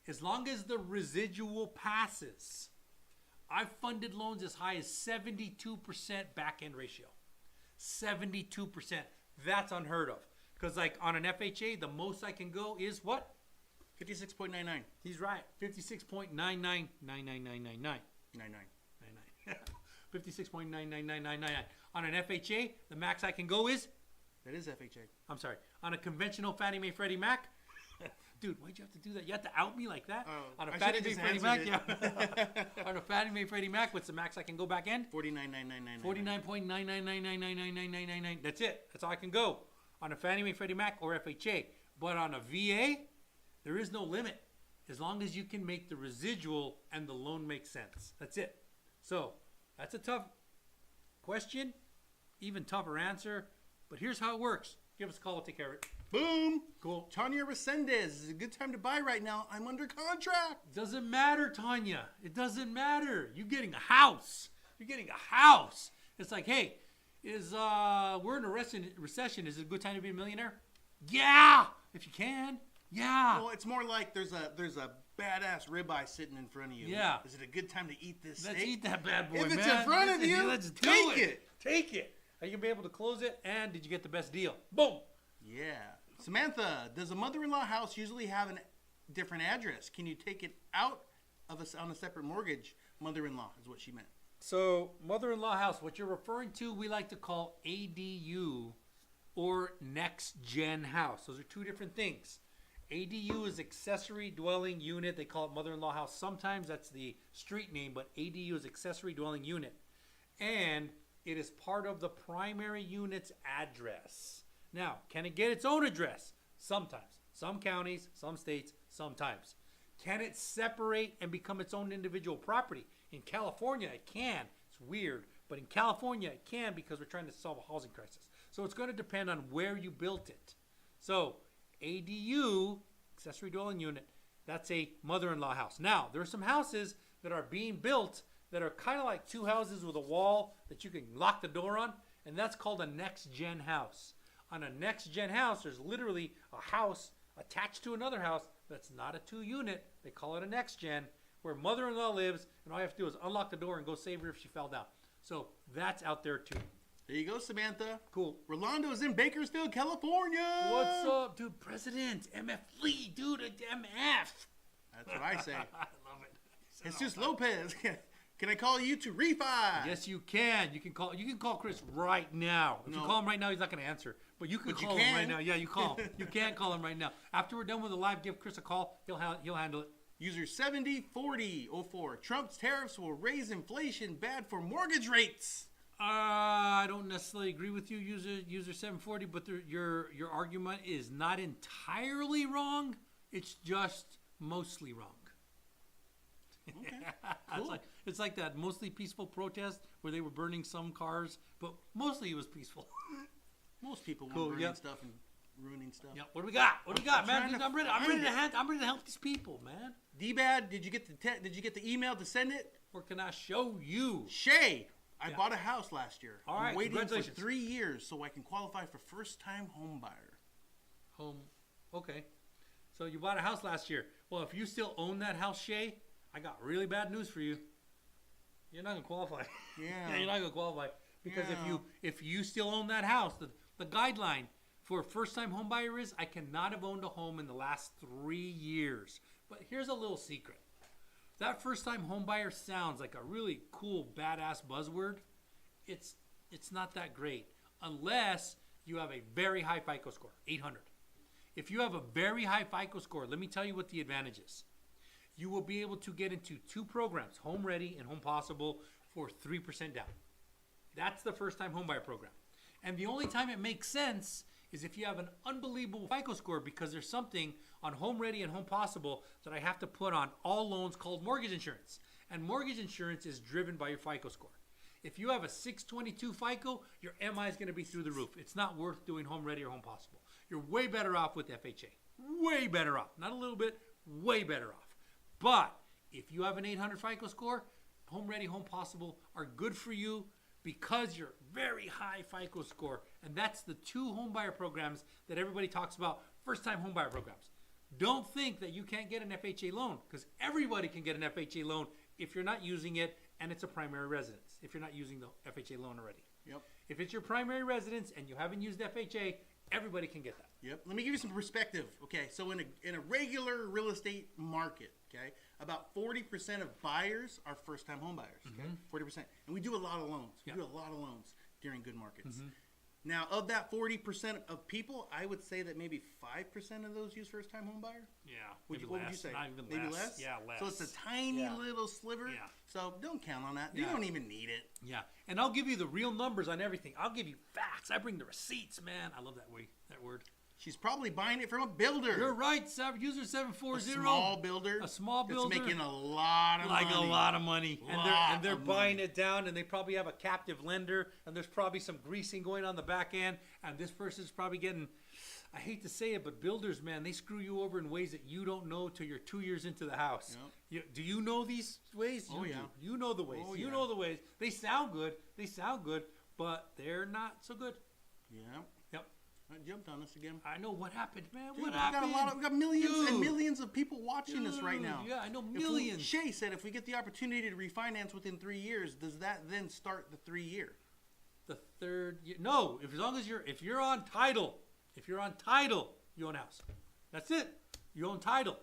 as long as the residual passes, I've funded loans as high as 72% back-end ratio. 72%. That's unheard of. Because like on an FHA, the most I can go is what? 56.99. He's right. 56.999999. 99. 56.99999. On an FHA, the max I can go is, That is FHA. I'm sorry, on a conventional Fannie Mae Freddie Mac. Dude, why'd you have to do that? You have to out me like that? On a Fannie Mae Freddie Mac, yeah. On a Fannie Mae Freddie Mac, what's the max I can go back in? 49.99999. That's it. That's all I can go on a Fannie Mae Freddie Mac or FHA. But on a VA, there is no limit as long as you can make the residual and the loan make sense. That's it. So that's a tough question, even tougher answer. But here's how it works. Give us a call. We'll take care of it. Boom. Cool. Tanya Resendez, is a good time to buy right now. I'm under contract. Doesn't matter, Tanya. It doesn't matter. You're getting a house. You're getting a house. It's like, hey, we're in a recession. Is it a good time to be a millionaire? Yeah, if you can. Yeah. Well, it's more like there's a badass ribeye sitting in front of you. Yeah. Is it a good time to eat this steak? Let's eat that bad boy, If man. it's in front of you, let's do take it. Take it. Are you going to be able to close it? And did you get the best deal? Boom. Yeah. Samantha, does a mother-in-law house usually have a different address? Can you take it out of on a separate mortgage? Mother-in-law is what she meant. So, mother-in-law house, what you're referring to, we like to call ADU or next-gen house. Those are two different things. ADU is accessory dwelling unit. They call it mother-in-law house. Sometimes that's the street name, but ADU is accessory dwelling unit. And it is part of the primary unit's address. Now, can it get its own address? Sometimes. Some counties, some states, sometimes. Can it separate and become its own individual property? In California, it can. It's weird. But in California, it can because we're trying to solve a housing crisis. So it's going to depend on where you built it. So ADU, accessory dwelling unit, that's a mother-in-law house. Now, there are some houses that are being built that are kind of like two houses with a wall that you can lock the door on, and that's called a next-gen house. On a next-gen house, there's literally a house attached to another house that's not a two-unit. They call it a next-gen, where mother-in-law lives, and all you have to do is unlock the door and go save her if she fell down. So that's out there too. There you go, Samantha. Cool. Rolando is in Bakersfield, California. What's up, dude? President, MF Lee, dude, MF. That's what I say. I love it. Jesus Lopez. Can I call you to refi? Yes, you can. You can call Chris right now. If you call him right now, he's not going to answer. But you can call him right now. Yeah, you call him. You can call him right now. After we're done with the live, give Chris a call. He'll handle it. User 704004. Trump's tariffs will raise inflation. Bad for mortgage rates. I don't necessarily agree with you, user 740, but your argument is not entirely wrong. It's just mostly wrong. Okay, cool. It's like that mostly peaceful protest where they were burning some cars, but mostly it was peaceful. Most people were burning stuff and ruining stuff. Yeah. What do we got? Man? I'm ready to help these people, man. D-Bad, did you get the email to send it? Or can I show you? Shay, I bought a house last year. All right, I'm waiting for congratulations. 3 years so I can qualify for first-time home buyer. Okay. So you bought a house last year. Well, if you still own that house, Shay, I got really bad news for you. You're not gonna qualify. Yeah. You're not gonna qualify because if you still own that house, the guideline for a first-time home buyer is I cannot have owned a home in the last 3 years. But here's a little secret. That first-time home buyer sounds like a really cool, badass buzzword. It's not that great unless you have a very high FICO score, 800. If you have a very high FICO score, let me tell you what the advantage is. You will be able to get into 2 programs, Home Ready and Home Possible, for 3% down. That's the first-time homebuyer program. And the only time it makes sense is if you have an unbelievable FICO score, because there's something on Home Ready and Home Possible that I have to put on all loans called mortgage insurance. And mortgage insurance is driven by your FICO score. If you have a 622 FICO, your MI is going to be through the roof. It's not worth doing Home Ready or Home Possible. You're way better off with FHA. Way better off. Not a little bit, way better off. But if you have an 800 FICO score, Home Ready, Home Possible are good for you because you're very high FICO score. And that's the 2 homebuyer programs that everybody talks about, first-time homebuyer programs. Don't think that you can't get an FHA loan, because everybody can get an FHA loan if you're not using it and it's a primary residence, if you're not using the FHA loan already. Yep. If it's your primary residence and you haven't used FHA, Everybody can get that. Yep. Let me give you some perspective. Okay, so in a regular real estate market, okay, about 40% of buyers are first-time home buyers. Okay, 40%, and we do a lot of loans. We do a lot of loans during good markets. Now, of that 40% of people, I would say that maybe 5% of those use first-time home buyer. Yeah. What would you say? Not even maybe less. Yeah, less. So it's a tiny little sliver. Yeah. So don't count on that. You don't even need it. Yeah. And I'll give you the real numbers on everything. I'll give you facts. I bring the receipts, man. I love that word. She's probably buying it from a builder. You're right. User 740. A small builder. A small builder. It's making a lot of money. Like a lot of money. And they're buying it down, and they probably have a captive lender, and there's probably some greasing going on the back end, and this person's probably getting, I hate to say it, but builders, man, they screw you over in ways that you don't know till you're 2 years into the house. Yep. Do you know these ways? Oh, yeah. You know the ways. Oh, you know the ways. They sound good, but they're not so good. Yeah. Yep. I jumped on us again. I know what happened, man. Dude, what happened? We got millions and millions of people watching us right now. Yeah, I know millions. Shay said if we get the opportunity to refinance within 3 years, does that then start the 3 year? The third year? No, as long as if you're on title, you own a house. That's it. You own title.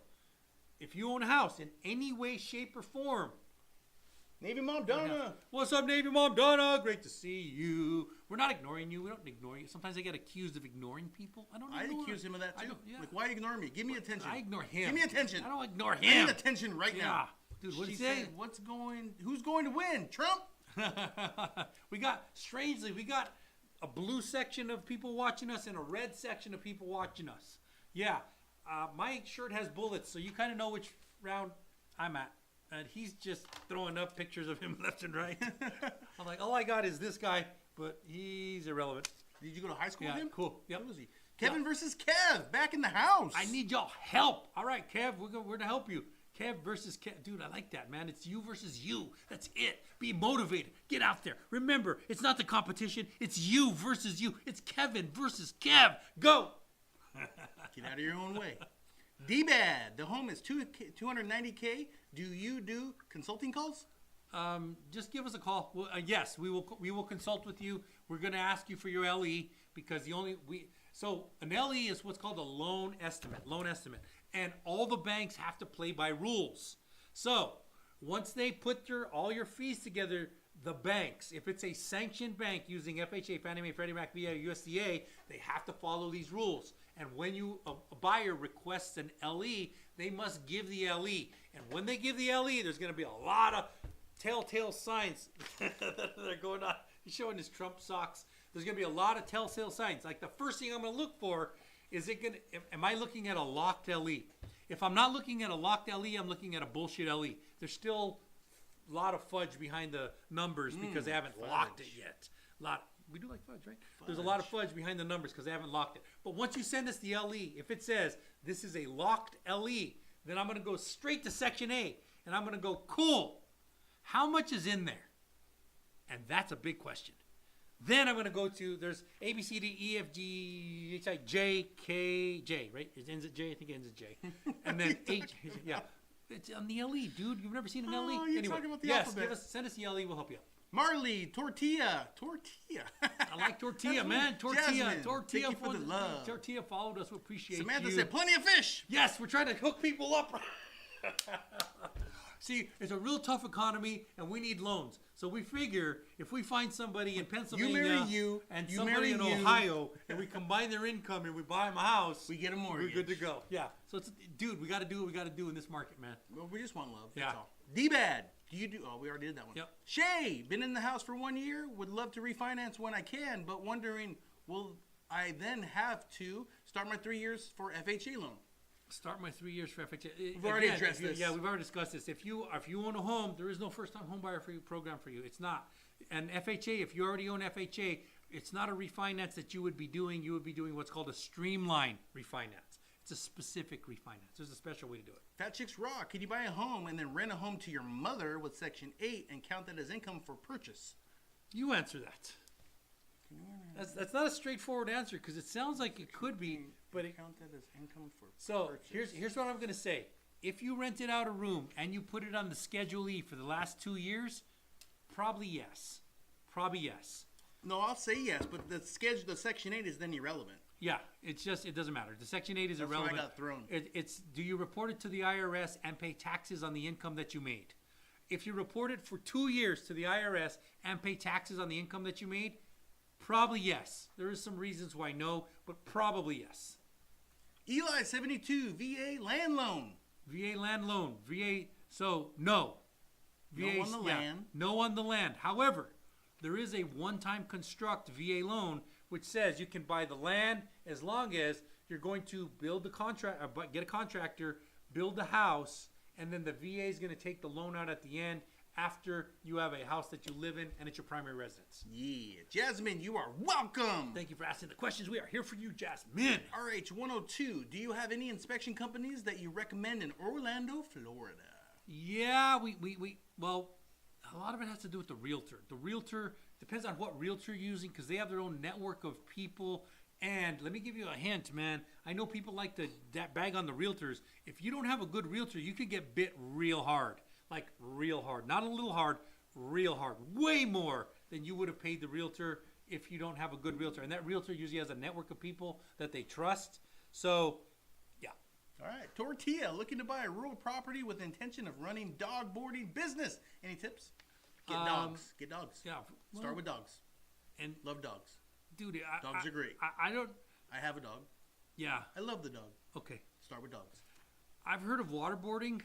If you own a house in any way, shape, or form. Navy Mom Donna. What's up, Navy Mom Donna? Great to see you. We're not ignoring you. We don't ignore you. Sometimes I get accused of ignoring people. I accuse him of that too. Like, why ignore me? Give me attention. I ignore him. Give me attention. I don't ignore him. I need attention right now. Dude, what'd he he say? Who's going to win? Trump? we got a blue section of people watching us and a red section of people watching us. Yeah. My shirt has bullets, so you kind of know which round I'm at. And he's just throwing up pictures of him left and right. I'm like, all I got is this guy, but he's irrelevant. Did you go to high school with him? Cool. Yep. Who was he? Kevin versus Kev, back in the house. I need y'all help. All right, Kev, we're going to help you. Kev versus Kev. Dude, I like that, man. It's you versus you. That's it. Be motivated. Get out there. Remember, it's not the competition. It's you versus you. It's Kevin versus Kev. Go. Get out of your own way. D-Bad, the home is $290K. Do you do consulting calls? Just give us a call. Well, yes, we will consult with you. We're going to ask you for your LE because so an LE is what's called a loan estimate, and all the banks have to play by rules. So once they put all your fees together, the banks, if it's a sanctioned bank using FHA, Fannie Mae, Freddie Mac, via USDA, they have to follow these rules. And when a buyer requests an LE, they must give the LE. And when they give the LE, there's going to be a lot of telltale signs that are going on. He's showing his Trump socks. There's going to be a lot of telltale signs. Like the first thing I'm going to look for is am I looking at a locked LE? If I'm not looking at a locked LE, I'm looking at a bullshit LE. There's still a lot of fudge behind the numbers because they haven't locked it yet. We do like fudge, right? There's a lot of fudge behind the numbers because they haven't locked it. But once you send us the LE, if it says this is a locked LE, then I'm going to go straight to Section A. And I'm going to go, cool. How much is in there? And that's a big question. Then I'm going to go to, there's A, B, C, D, E, F, G, H, I, J, K, J, right? It ends at J. I think it ends at J. And then H, yeah. It's on the LE, dude. You've never seen an LE? Oh, you're talking about the alphabet. Send us the LE. We'll help you out. Marley, tortilla. I like tortilla, man. Tortilla. Thank you for the love. Tortilla followed us. We appreciate Samantha you. said, plenty of fish. Yes, we're trying to hook people up. See, it's a real tough economy, and we need loans. So we figure if we find somebody in Pennsylvania and somebody in Ohio, and we combine their income and we buy them a house, we get a mortgage. We're good to go. Yeah. So dude, we got to do what we got to do in this market, man. Well, we just want love. That's all. D-Bad. Oh, we already did that one. Yep. Shay, been in the house for 1 year. Would love to refinance when I can, but wondering, will I then have to start my 3 years for FHA loan? Start my 3 years for FHA. We've already addressed this. Yeah, we've already discussed this. If you own a home, there is no first-time home buyer program for you. It's not. And FHA, if you already own FHA, it's not a refinance that you would be doing. You would be doing what's called a streamline refinance. It's a specific refinance. There's a special way to do it. Fat Chicks Raw. Can you buy a home and then rent a home to your mother with Section 8 and count that as income for purchase? You answer that. That's not a straightforward answer because it sounds like it could be, but it count that as income for purchase. Here's what I'm going to say. If you rented out a room and you put it on the Schedule E for the last 2 years, probably yes. No, I'll say yes, but the Section 8 is then irrelevant. Yeah, it doesn't matter. The Section 8 is That's irrelevant. why I got thrown. It's do you report it to the IRS and pay taxes on the income that you made? If you report it for 2 years to the IRS and pay taxes on the income that you made, probably yes. There is some reasons why no, but probably yes. Eli 72 VA land loan. VA land loan. So no. No on the land. No on the land. However, there is a one-time construct VA loan which says you can buy the land as long as you're going to build the contract, get a contractor, build the house, and then the VA is going to take the loan out at the end after you have a house that you live in and it's your primary residence. Yeah. Jasmine, you are welcome. Thank you for asking the questions. We are here for you, Jasmine. RH102, do you have any inspection companies that you recommend in Orlando, Florida? Yeah, well, a lot of it has to do with the realtor. The realtor depends on what realtor you're using because they have their own network of people. And let me give you a hint, man. I know people like to bag on the realtors. If you don't have a good realtor, you could get bit real hard. Like real hard. Not a little hard, real hard. Way more than you would have paid the realtor if you don't have a good realtor. And that realtor usually has a network of people that they trust. So, yeah. All right. Tortilla, looking to buy a rural property with intention of running dog boarding business. Any tips? Get dogs. Get dogs. Yeah. Start with dogs. And love dogs. Dude, dogs are great. I don't. I have a dog. Yeah. I love the dog. Okay. Start with dogs. I've heard of waterboarding,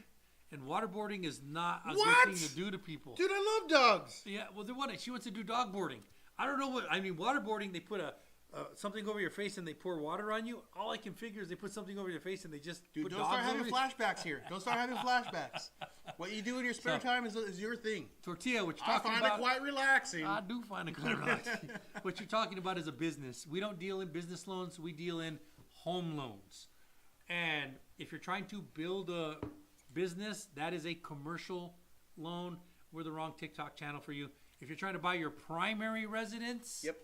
and waterboarding is not a What? good thing to do to people. Dude, I love dogs. Yeah. Well, then what? She wants to do dog boarding. I don't know what. I mean, waterboarding. They put something over your face and they pour water on you. All I can figure is they put something over your face and they just Dude, put don't dogs start having over you. flashbacks here. Don't start having flashbacks. What you do in your spare time is your thing. Tortilla, what you're I talking find about. it quite relaxing. I do find it quite relaxing. What you're talking about is a business. We don't deal in business loans. We deal in home loans. And if you're trying to build a business, that is a commercial loan. We're the wrong TikTok channel for you. If you're trying to buy your primary residence, Yep.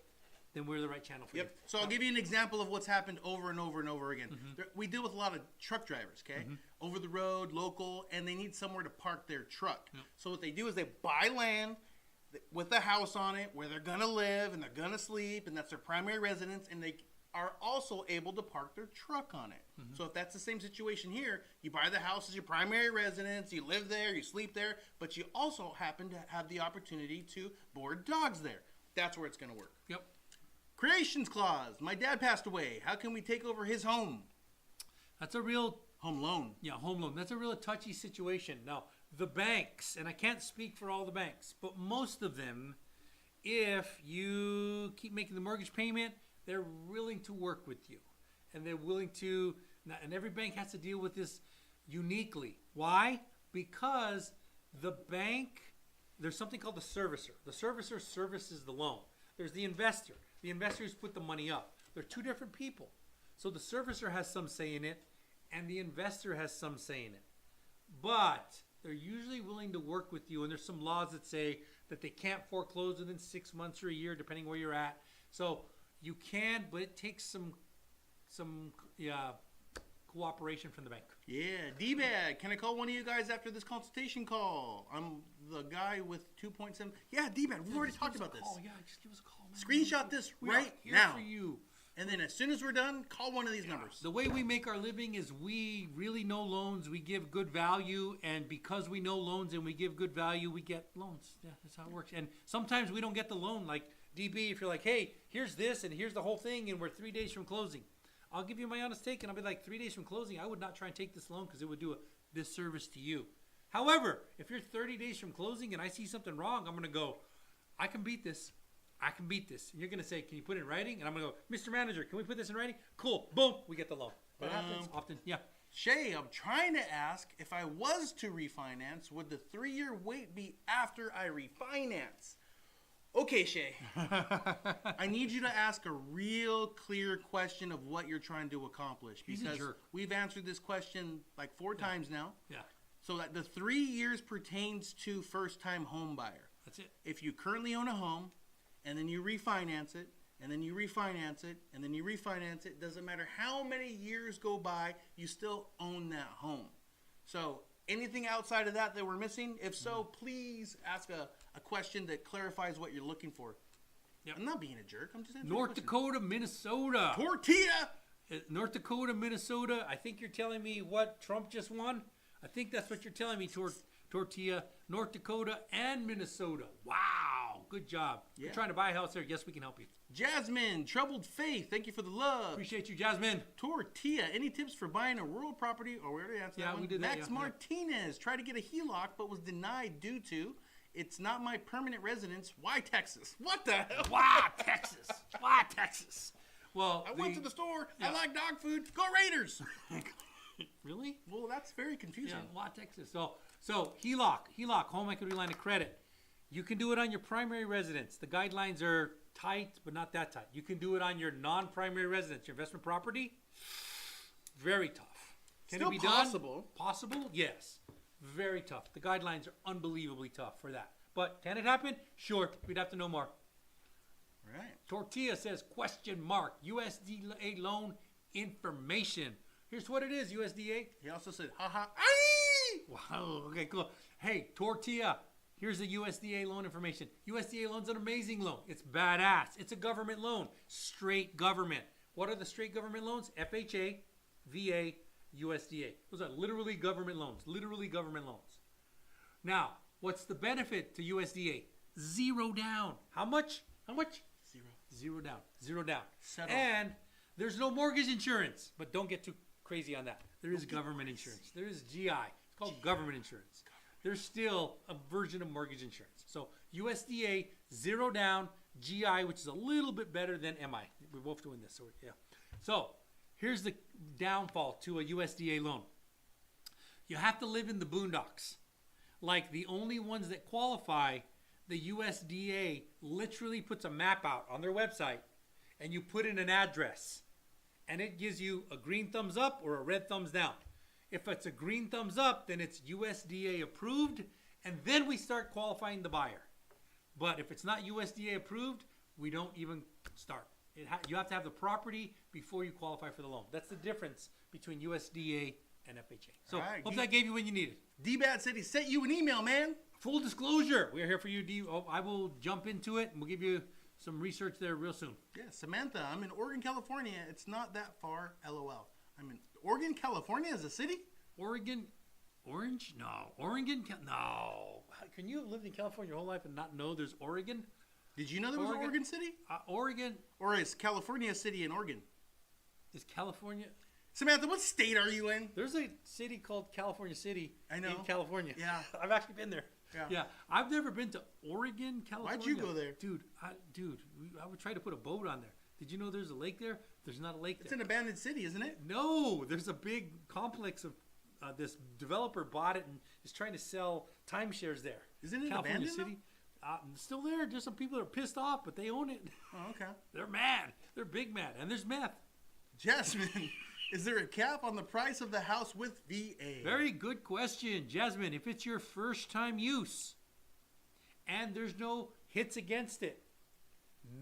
then we're the right channel for you. Yep. So I'll give you an example of what's happened over and over and over again. We deal with a lot of truck drivers, okay? Over the road, local, and they need somewhere to park their truck. So what they do is they buy land with a house on it where they're going to live and they're going to sleep, and that's their primary residence, and they are also able to park their truck on it. So if that's the same situation here, you buy the house as your primary residence, you live there, you sleep there, but you also happen to have the opportunity to board dogs there. That's where it's going to work. Yep. Creations clause. My dad passed away. How can we take over his home? That's a real Home loan. Yeah, home loan. That's a real touchy situation. Now, the banks, and I can't speak for all the banks, but most of them, if you keep making the mortgage payment, they're willing to work with you. And they're willing to, and every bank has to deal with this uniquely. Why? Because the bank, there's something called the servicer. The servicer services the loan. There's the investor. The investors put the money up. They're two different people. So the servicer has some say in it, and the investor has some say in it. But they're usually willing to work with you, and there's some laws that say that they can't foreclose within 6 months or a year, depending where you're at. So you can, but it takes some cooperation from the bank. Yeah, D-Bag. Can I call one of you guys after this consultation call? I'm the guy with 2.7. Yeah, D-Bag. We've already talked about this. Oh yeah, just give us a call, man. Screenshot this We right are here now. for you. And then as soon as we're done, call one of these numbers. The way we make our living is we really know loans. We give good value, and because we know loans and we give good value, we get loans. Yeah, that's how it works. And sometimes we don't get the loan. Like DB, if you're like, hey, here's this and here's the whole thing, and we're 3 days from closing, I'll give you my honest take, and I'll be like, 3 days from closing, I would not try and take this loan because it would do a disservice to you. However, if you're 30 days from closing and I see something wrong, I'm going to go, I can beat this. I can beat this. And you're going to say, can you put it in writing? And I'm going to go, Mr. Manager, can we put this in writing? Cool. Boom. We get the loan. That happens often. Yeah. Shay, I'm trying to ask, if I was to refinance, would the 3-year wait be after I refinance? Okay, Shay. I need you to ask a real clear question of what you're trying to accomplish. He's a Because jerk. we've answered this question like 4 times now. Yeah. So that the 3 years pertains to first-time home buyer. That's it. If you currently own a home, and then you refinance it, and then you refinance it, and then you refinance it, doesn't matter how many years go by, you still own that home. So anything outside of that we're missing? If so, please ask a question that clarifies what you're looking for. Yep. I'm not being a jerk. I'm just answering North the question. Dakota, Minnesota. Tortilla. North Dakota, Minnesota. I think you're telling me what Trump just won. I think that's what you're telling me. Tortilla, North Dakota, and Minnesota. Wow, good job. Yeah. You're trying to buy a house there. Yes, we can help you. Jasmine, Troubled Faith. Thank you for the love. Appreciate you, Jasmine. Tortilla. Any tips for buying a rural property? Oh, we already answered that one. we did that. Max Yeah. Martinez tried to get a HELOC but was denied due to it's not my permanent residence. Why Texas? What the hell? Why Texas? Why Texas? Well, I went to the store. Yeah. I like dog food. Go Raiders. Really? Well, that's very Yeah, confusing. why Texas? So HELOC, home equity line of credit. You can do it on your primary residence. The guidelines are tight, but not that tight. You can do it on your non-primary residence, your investment property. Very tough. Can Still it be possible. done? Possible? Yes. Very tough. The guidelines are unbelievably tough for that. But can it happen? Sure. We'd have to know more. Right. Tortilla says, question mark, USDA loan information. Here's what it is, USDA. He also said, haha. Aye! Wow, okay, cool. Hey, Tortilla, here's the USDA loan information. USDA loan's an amazing loan. It's badass. It's a government loan. Straight government. What are the straight government loans? FHA, VA, USDA. Those are literally government loans. Literally government loans. Now, what's the benefit to USDA? Zero down. How much? How much? Zero. Zero down. Zero down. Settle. And there's no mortgage insurance. But don't get too crazy on that. There is government insurance. There is GI. It's called government insurance. There's still a version of mortgage insurance. So USDA, zero down, GI, which is a little bit better than MI. We're both doing this. So here's the downfall to a USDA loan. You have to live in the boondocks. Like the only ones that qualify, the USDA literally puts a map out on their website and you put in an address and it gives you a green thumbs up or a red thumbs down. If it's a green thumbs up, then it's USDA approved and then we start qualifying the buyer. But if it's not USDA approved, we don't even start. You have to have the property before you qualify for the loan. That's the difference between USDA and FHA. So All right, hope that gave you what you needed. D-Bat said he sent you an email, man. Full disclosure, we're here for you, D. Oh, I will jump into it and we'll give you some research there real soon. Yeah, Samantha, I'm in Oregon, California. It's not that far, LOL. I'm in Oregon, California as a city? Oregon, Orange? No. Oregon? No. Can you have lived in California your whole life and not know there's Oregon? Did you know there was an Oregon City? Oregon Or is California a city in Oregon? is California. Samantha, what state are you in? There's a city called California City I know. in California. Yeah. I've actually been there. Yeah. I've never been to Oregon, California. Why'd you go there? Dude, I would try to put a boat on there. Did you know there's a lake there? There's not a lake It's there. an abandoned city, isn't it? No, there's a big complex of this developer bought it and is trying to sell timeshares there. Isn't it California abandoned City? Still there. There's some people that are pissed off, but they own it. Oh, okay. They're mad. They're big mad. And there's meth. Jasmine, is there a cap on the price of the house with VA? Very good question, Jasmine. If it's your first time use and there's no hits against it,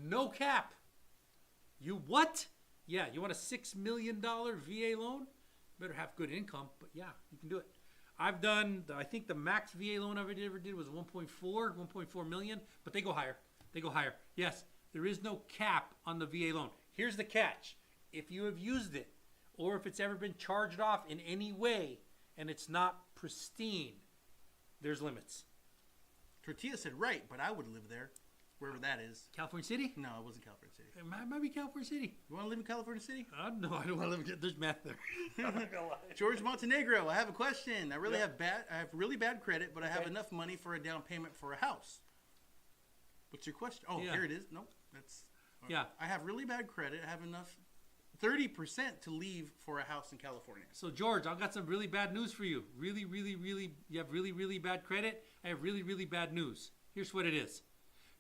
no cap. You what? Yeah, you want a $6 million VA loan? Better have good income, but yeah, you can do it. I've done, I think the max VA loan I ever did was 1.4 million, but they go higher. They go higher. Yes, there is no cap on the VA loan. Here's the catch. If you have used it, or if it's ever been charged off in any way, and it's not pristine, there's limits. Tortilla said, right, but I would live there, wherever that is. California City? No, it wasn't California City. It might be California City. You want to live in California City? No, I don't want to live in, there's meth there. I'm not gonna lie. George Montenegro, I have a question. I Yeah. have really bad credit, but I have Okay. enough money for a down payment for a house. What's your question? Oh, Yeah. here it is. Nope, that's Yeah. I have really bad credit. I have enough 30% to leave for a house in California. So George, I've got some really bad news for you. You have really bad credit. I have really bad news. Here's what it is.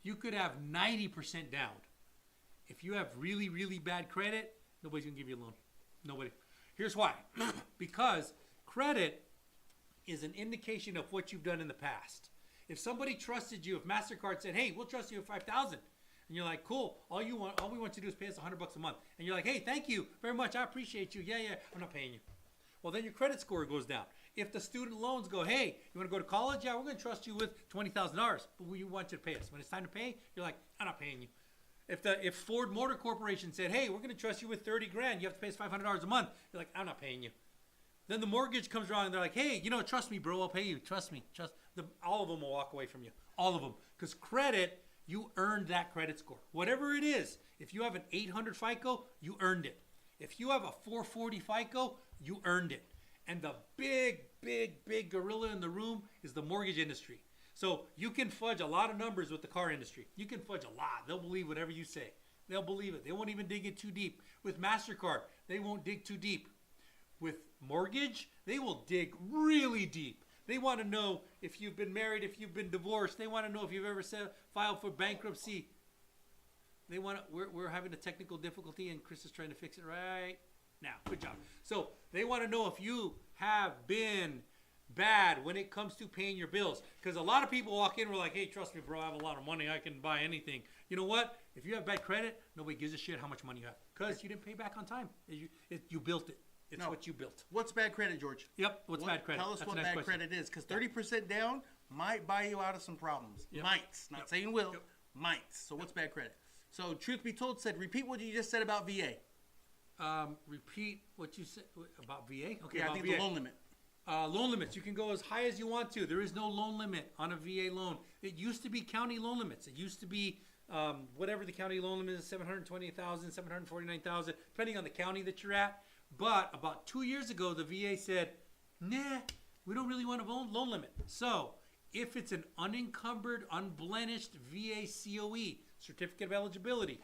You could have 90% down. If you have really bad credit, nobody's gonna give you a loan. Nobody. Here's why. Because credit is an indication of what you've done in the past. If somebody trusted you, if MasterCard said, hey, we'll trust you with $5,000, and you're like, cool, all we want you to do is pay us $100 a month. And you're like, hey, thank you very much. I appreciate you. Yeah, I'm not paying you. Well, then your credit score goes down. If the student loans go, hey, you want to go to college? Yeah, we're going to trust you with $20,000, but we want you to pay us. When it's time to pay, you're like, I'm not paying you. If Ford Motor Corporation said, hey, we're going to trust you with 30 grand, you have to pay us $500 a month. You're like, I'm not paying you. Then the mortgage comes around and they're like, hey, trust me, bro, I'll pay you. Trust me. All of them will walk away from you. All of them. Because credit, you earned that credit score. Whatever it is, if you have an 800 FICO, you earned it. If you have a 440 FICO, you earned it. And the big, big, big gorilla in the room is the mortgage industry. So you can fudge a lot of numbers with the car industry. You can fudge a lot. They'll believe whatever you say. They'll believe it. They won't even dig it too deep. With MasterCard, they won't dig too deep. With mortgage, they will dig really deep. They want to know if you've been married, if you've been divorced. They want to know if you've ever filed for bankruptcy. They want to, we're having a technical difficulty and Chris is trying to fix it right now. Good job. So they want to know if you have been bad when it comes to paying your bills. Because a lot of people walk in and we're like, hey, trust me, bro, I have a lot of money. I can buy anything. You know what? If you have bad credit, nobody gives a shit how much money you have. Because you didn't pay back on time. You built it. It's what you built. What's bad credit, George? Yep. What's bad credit? Tell us what bad credit is. Because 30% down might buy you out of some problems. Yep. Might. Not saying will. Yep. Might. So what's bad credit? So truth be told said, repeat what you just said about VA. Repeat what you said about VA? Okay, Yeah, I think the loan limit. Loan limits. You can go as high as you want to. There is no loan limit on a VA loan. It used to be county loan limits. It used to be whatever the county loan limit is, $720,000, $749,000, depending on the county that you're at. But about 2 years ago, the VA said, nah, we don't really want a loan limit. So if it's an unencumbered, unblemished VA COE, certificate of eligibility,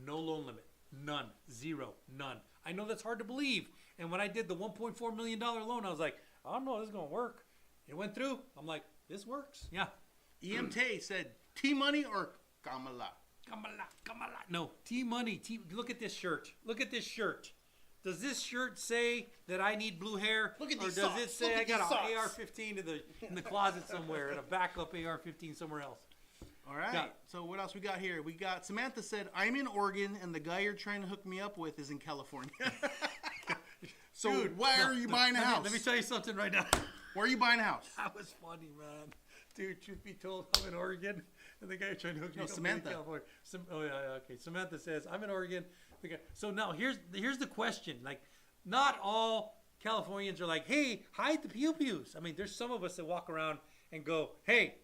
no loan limit. None. Zero. None. I know that's hard to believe. And when I did the $1.4 million loan, I was like, I don't know if this is going to work. It went through. I'm like, this works. Yeah. EMT said T-Money or Kamala? Kamala. No, T-Money. Look at this shirt. Look at this shirt. Does this shirt say that I need blue hair? Look at these Or does socks. it say Look I at got these an socks. AR-15 in the closet somewhere and a backup AR-15 somewhere else? All right. Yeah. So what else we got here? We got Samantha said, I'm in Oregon and the guy you're trying to hook me up with is in California. So Dude, why are you buying a house? Let me tell you something right now. Where are you buying a house? That was funny, man. Dude, truth be told, I'm in Oregon, and the guy trying to hook me up Samantha. in California. Okay. Samantha says, I'm in Oregon. So now here's the question. Like, not all Californians are like, hey, hide the pew-pews. I mean, there's some of us that walk around and go, hey,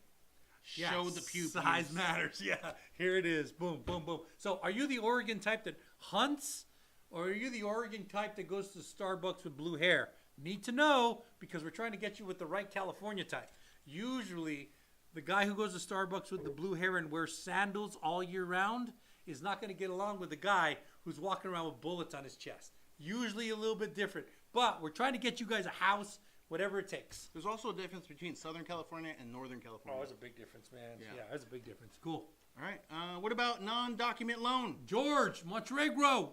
Show the pew-pews. Size matters. Yeah, here it is. Boom, boom, boom. So are you the Oregon type that hunts, or are you the Oregon type that goes to Starbucks with blue hair? Need to know, because we're trying to get you with the right California type. Usually, the guy who goes to Starbucks with the blue hair and wears sandals all year round is not going to get along with the guy who's walking around with bullets on his chest. Usually a little bit different. But we're trying to get you guys a house, whatever it takes. There's also a difference between Southern California and Northern California. Oh, there's a big difference, man. Yeah, there's a big difference. Cool. All right. What about non-document loan? George, Montenegro.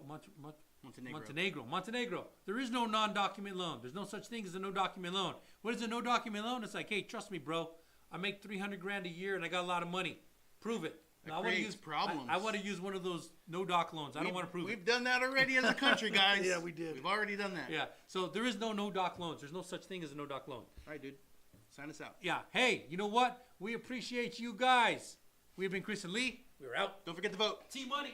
Montenegro. Montenegro. There is no non-document loan. There's no such thing as a no-document loan. What is a no-document loan? It's like, hey, trust me, bro. I make $300,000 a year and I got a lot of money. Prove it. That Now, creates problems. I want to use one of those no-doc loans. I don't want to prove it. We've done that already as a country, guys. Yeah, we did. We've already done that. Yeah. So there is no no-doc loans. There's no such thing as a no-doc loan. All right, dude. Sign us out. Yeah. Hey, you know what? We appreciate you guys. We have been Chris and Lee. We're out. Don't forget to vote. T-Money.